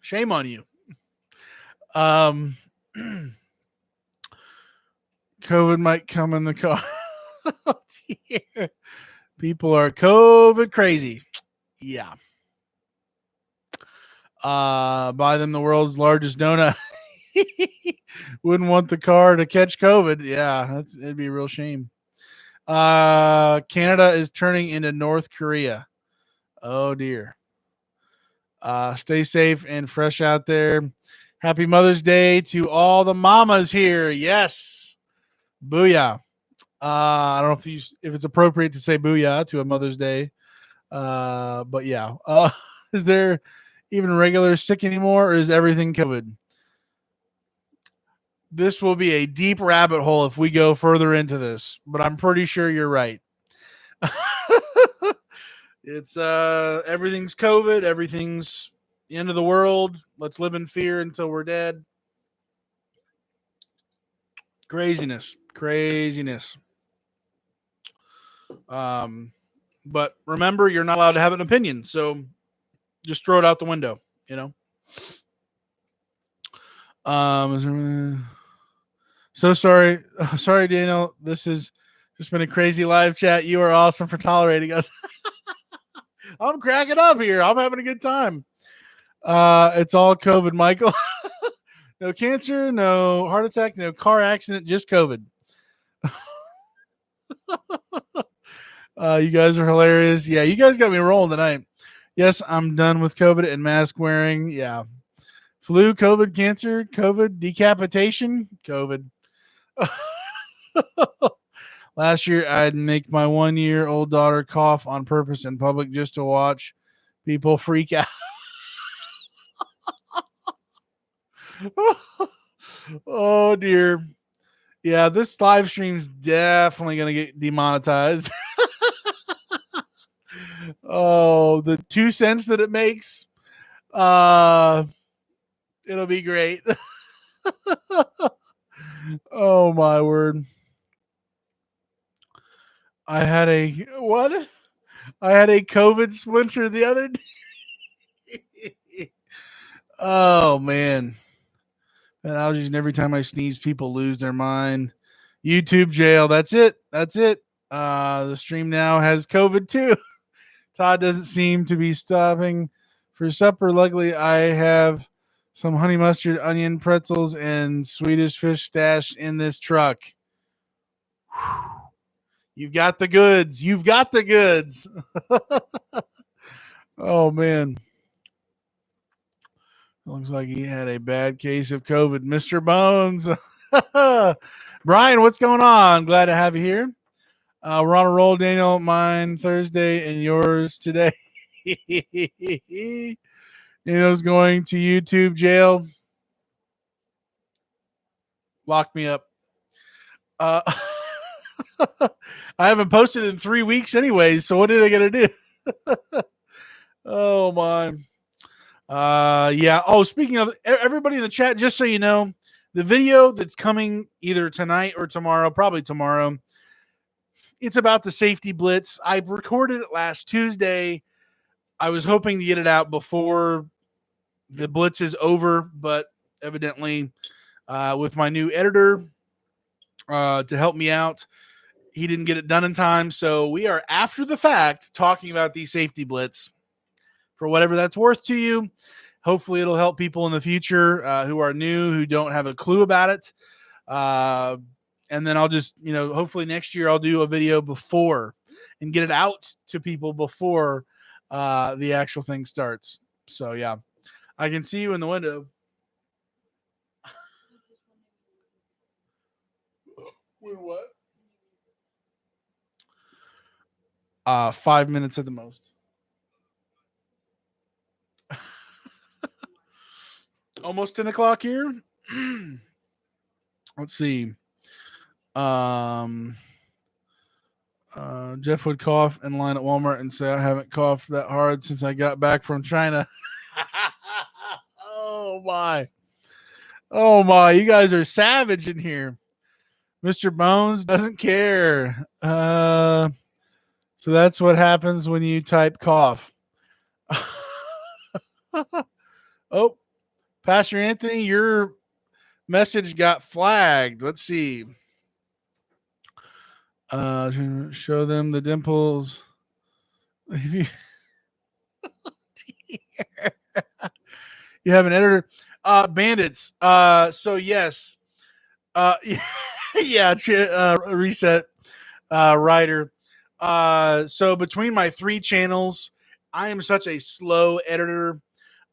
Shame on you. COVID might come in the car. Oh, people are COVID crazy. Yeah. Buy them the world's largest donut. Wouldn't want the car to catch COVID. Yeah, it'd be a real shame. Canada is turning into North Korea. Oh dear. Stay safe and fresh out there. Happy Mother's Day to all the mamas here. Yes. Booyah. I don't know if it's appropriate to say booyah to a Mother's Day. But yeah. Is there even regular sick anymore, or is everything COVID? This will be a deep rabbit hole if we go further into this, but I'm pretty sure you're right. It's everything's COVID, everything's the end of the world. Let's live in fear until we're dead. Craziness. Um But remember, you're not allowed to have an opinion. So just throw it out the window, you know? So sorry. Sorry, Daniel. This has just been a crazy live chat. You are awesome for tolerating us. I'm cracking up here. I'm having a good time. It's all COVID, Michael. No cancer, no heart attack, no car accident, just COVID. You guys are hilarious. Yeah, you guys got me rolling tonight. Yes, I'm done with COVID and mask wearing. Yeah. Flu, COVID, cancer, COVID, decapitation, COVID. Last year, I'd make my 1-year-old daughter cough on purpose in public just to watch people freak out. Oh, dear. Yeah, this live stream's definitely going to get demonetized. Oh, the 2 cents that it makes. It'll be great. Oh, my word. I had a what? I had a COVID splinter the other day. Oh man. Allergies, and every time I sneeze, people lose their mind. YouTube jail. That's it. That's it. The stream now has COVID too. Todd doesn't seem to be stopping for supper. Luckily, I have some honey mustard, onion, pretzels, and Swedish fish stashed in this truck. You've got the goods. You've got the goods. Oh, man. Looks like he had a bad case of COVID. Mr. Bones. Brian, what's going on? Glad to have you here. We're on a roll, Daniel. Mine Thursday and yours today. Daniel's going to YouTube jail. Lock me up. I haven't posted in 3 weeks anyways, so what are they going to do? Oh, my. Yeah. Oh, speaking of everybody in the chat, just so you know, the video that's coming either tonight or tomorrow, probably tomorrow, it's about the safety blitz. I recorded it last Tuesday. I was hoping to get it out before the blitz is over, but evidently, with my new editor to help me out, he didn't get it done in time. So we are after the fact talking about the safety blitz for whatever that's worth to you. Hopefully it'll help people in the future who are new, who don't have a clue about it. And then I'll just, hopefully next year I'll do a video before and get it out to people before the actual thing starts. So, yeah, I can see you in the window. What? 5 minutes at the most. Almost 10 o'clock here. Let's see. Jeff would cough in line at Walmart and say, I haven't coughed that hard since I got back from China. Oh, my. Oh, my. You guys are savage in here. Mr. Bones doesn't care. So that's what happens when you type cough. Oh, Pastor Anthony, your message got flagged. Let's see. Show them the dimples. You have an editor. Bandits. So yes. Yeah. Reset. Writer. So between my 3 channels, I am such a slow editor.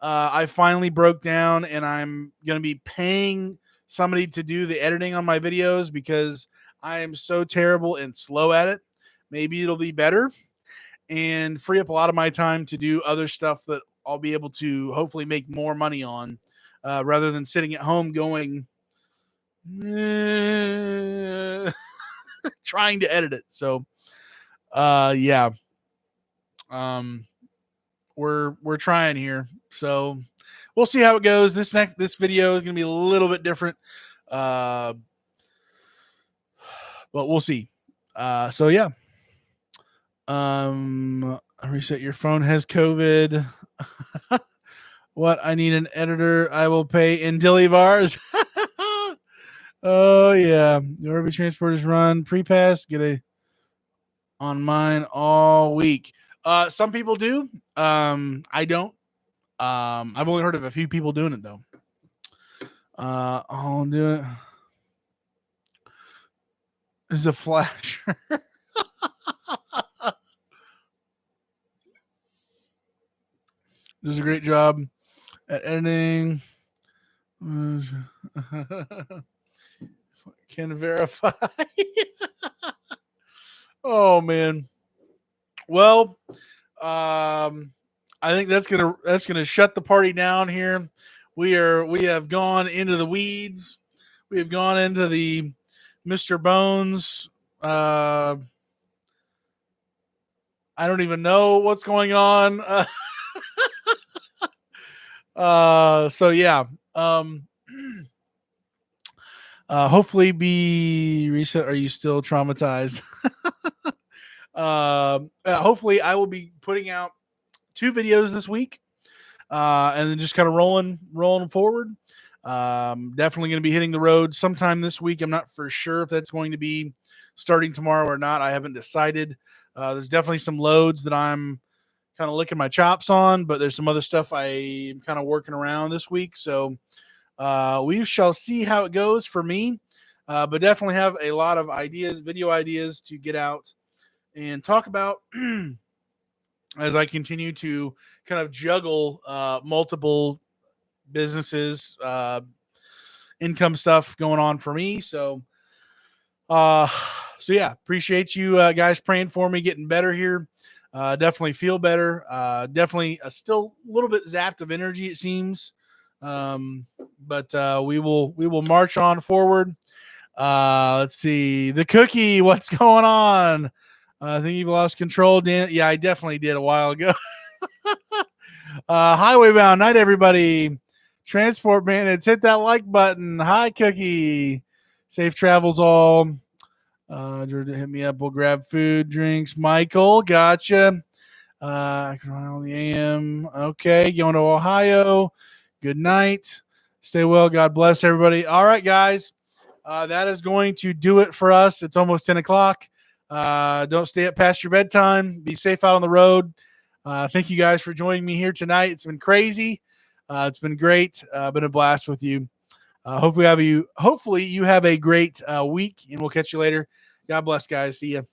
I finally broke down, and I'm going to be paying somebody to do the editing on my videos because I am so terrible and slow at it. Maybe it'll be better and free up a lot of my time to do other stuff that I'll be able to hopefully make more money on rather than sitting at home going, trying to edit it. So, yeah. We're trying here. So we'll see how it goes. This video is going to be a little bit different. But we'll see. So yeah. Reset your phone has COVID. What? I need an editor. I will pay in dilly bars. Oh yeah. Your RV transporters run pre-pass. Get a on mine all week. Some people do. I don't. I've only heard of a few people doing it though. I'll do it. This is a flasher. Does a great job at editing. Can verify. Oh man. Well, I think that's gonna shut the party down here. We have gone into the weeds. We have gone into the Mr. Bones. I don't even know what's going on. So yeah. Hopefully be reset. Are you still traumatized? Hopefully I will be putting out 2 videos this week. And then just kind of rolling forward. Definitely going to be hitting the road sometime this week. I'm not for sure if that's going to be starting tomorrow or not. I haven't decided. There's definitely some loads that I'm kind of licking my chops on, but there's some other stuff I'm kind of working around this week. So we shall see how it goes for me. But definitely have a lot of ideas, video ideas to get out and talk about as I continue to kind of juggle multiple businesses, income stuff going on for me. So yeah, appreciate you guys praying for me, getting better here. Definitely feel better. Definitely still a little bit zapped of energy, it seems. But we will march on forward. Let's see. The cookie, what's going on? I think you've lost control, Dan. Yeah, I definitely did a while ago. Highway bound night, everybody. Transport bandits, hit that like button. Hi, Cookie. Safe travels all. Hit me up. We'll grab food, drinks. Michael, gotcha. On the AM. Okay, going to Ohio. Good night. Stay well. God bless everybody. All right, guys. That is going to do it for us. It's almost 10 o'clock. Don't stay up past your bedtime. Be safe out on the road. Thank you guys for joining me here tonight. It's been crazy. It's been great. Been a blast with you. Hopefully you have a great week, and we'll catch you later. God bless, guys. See ya.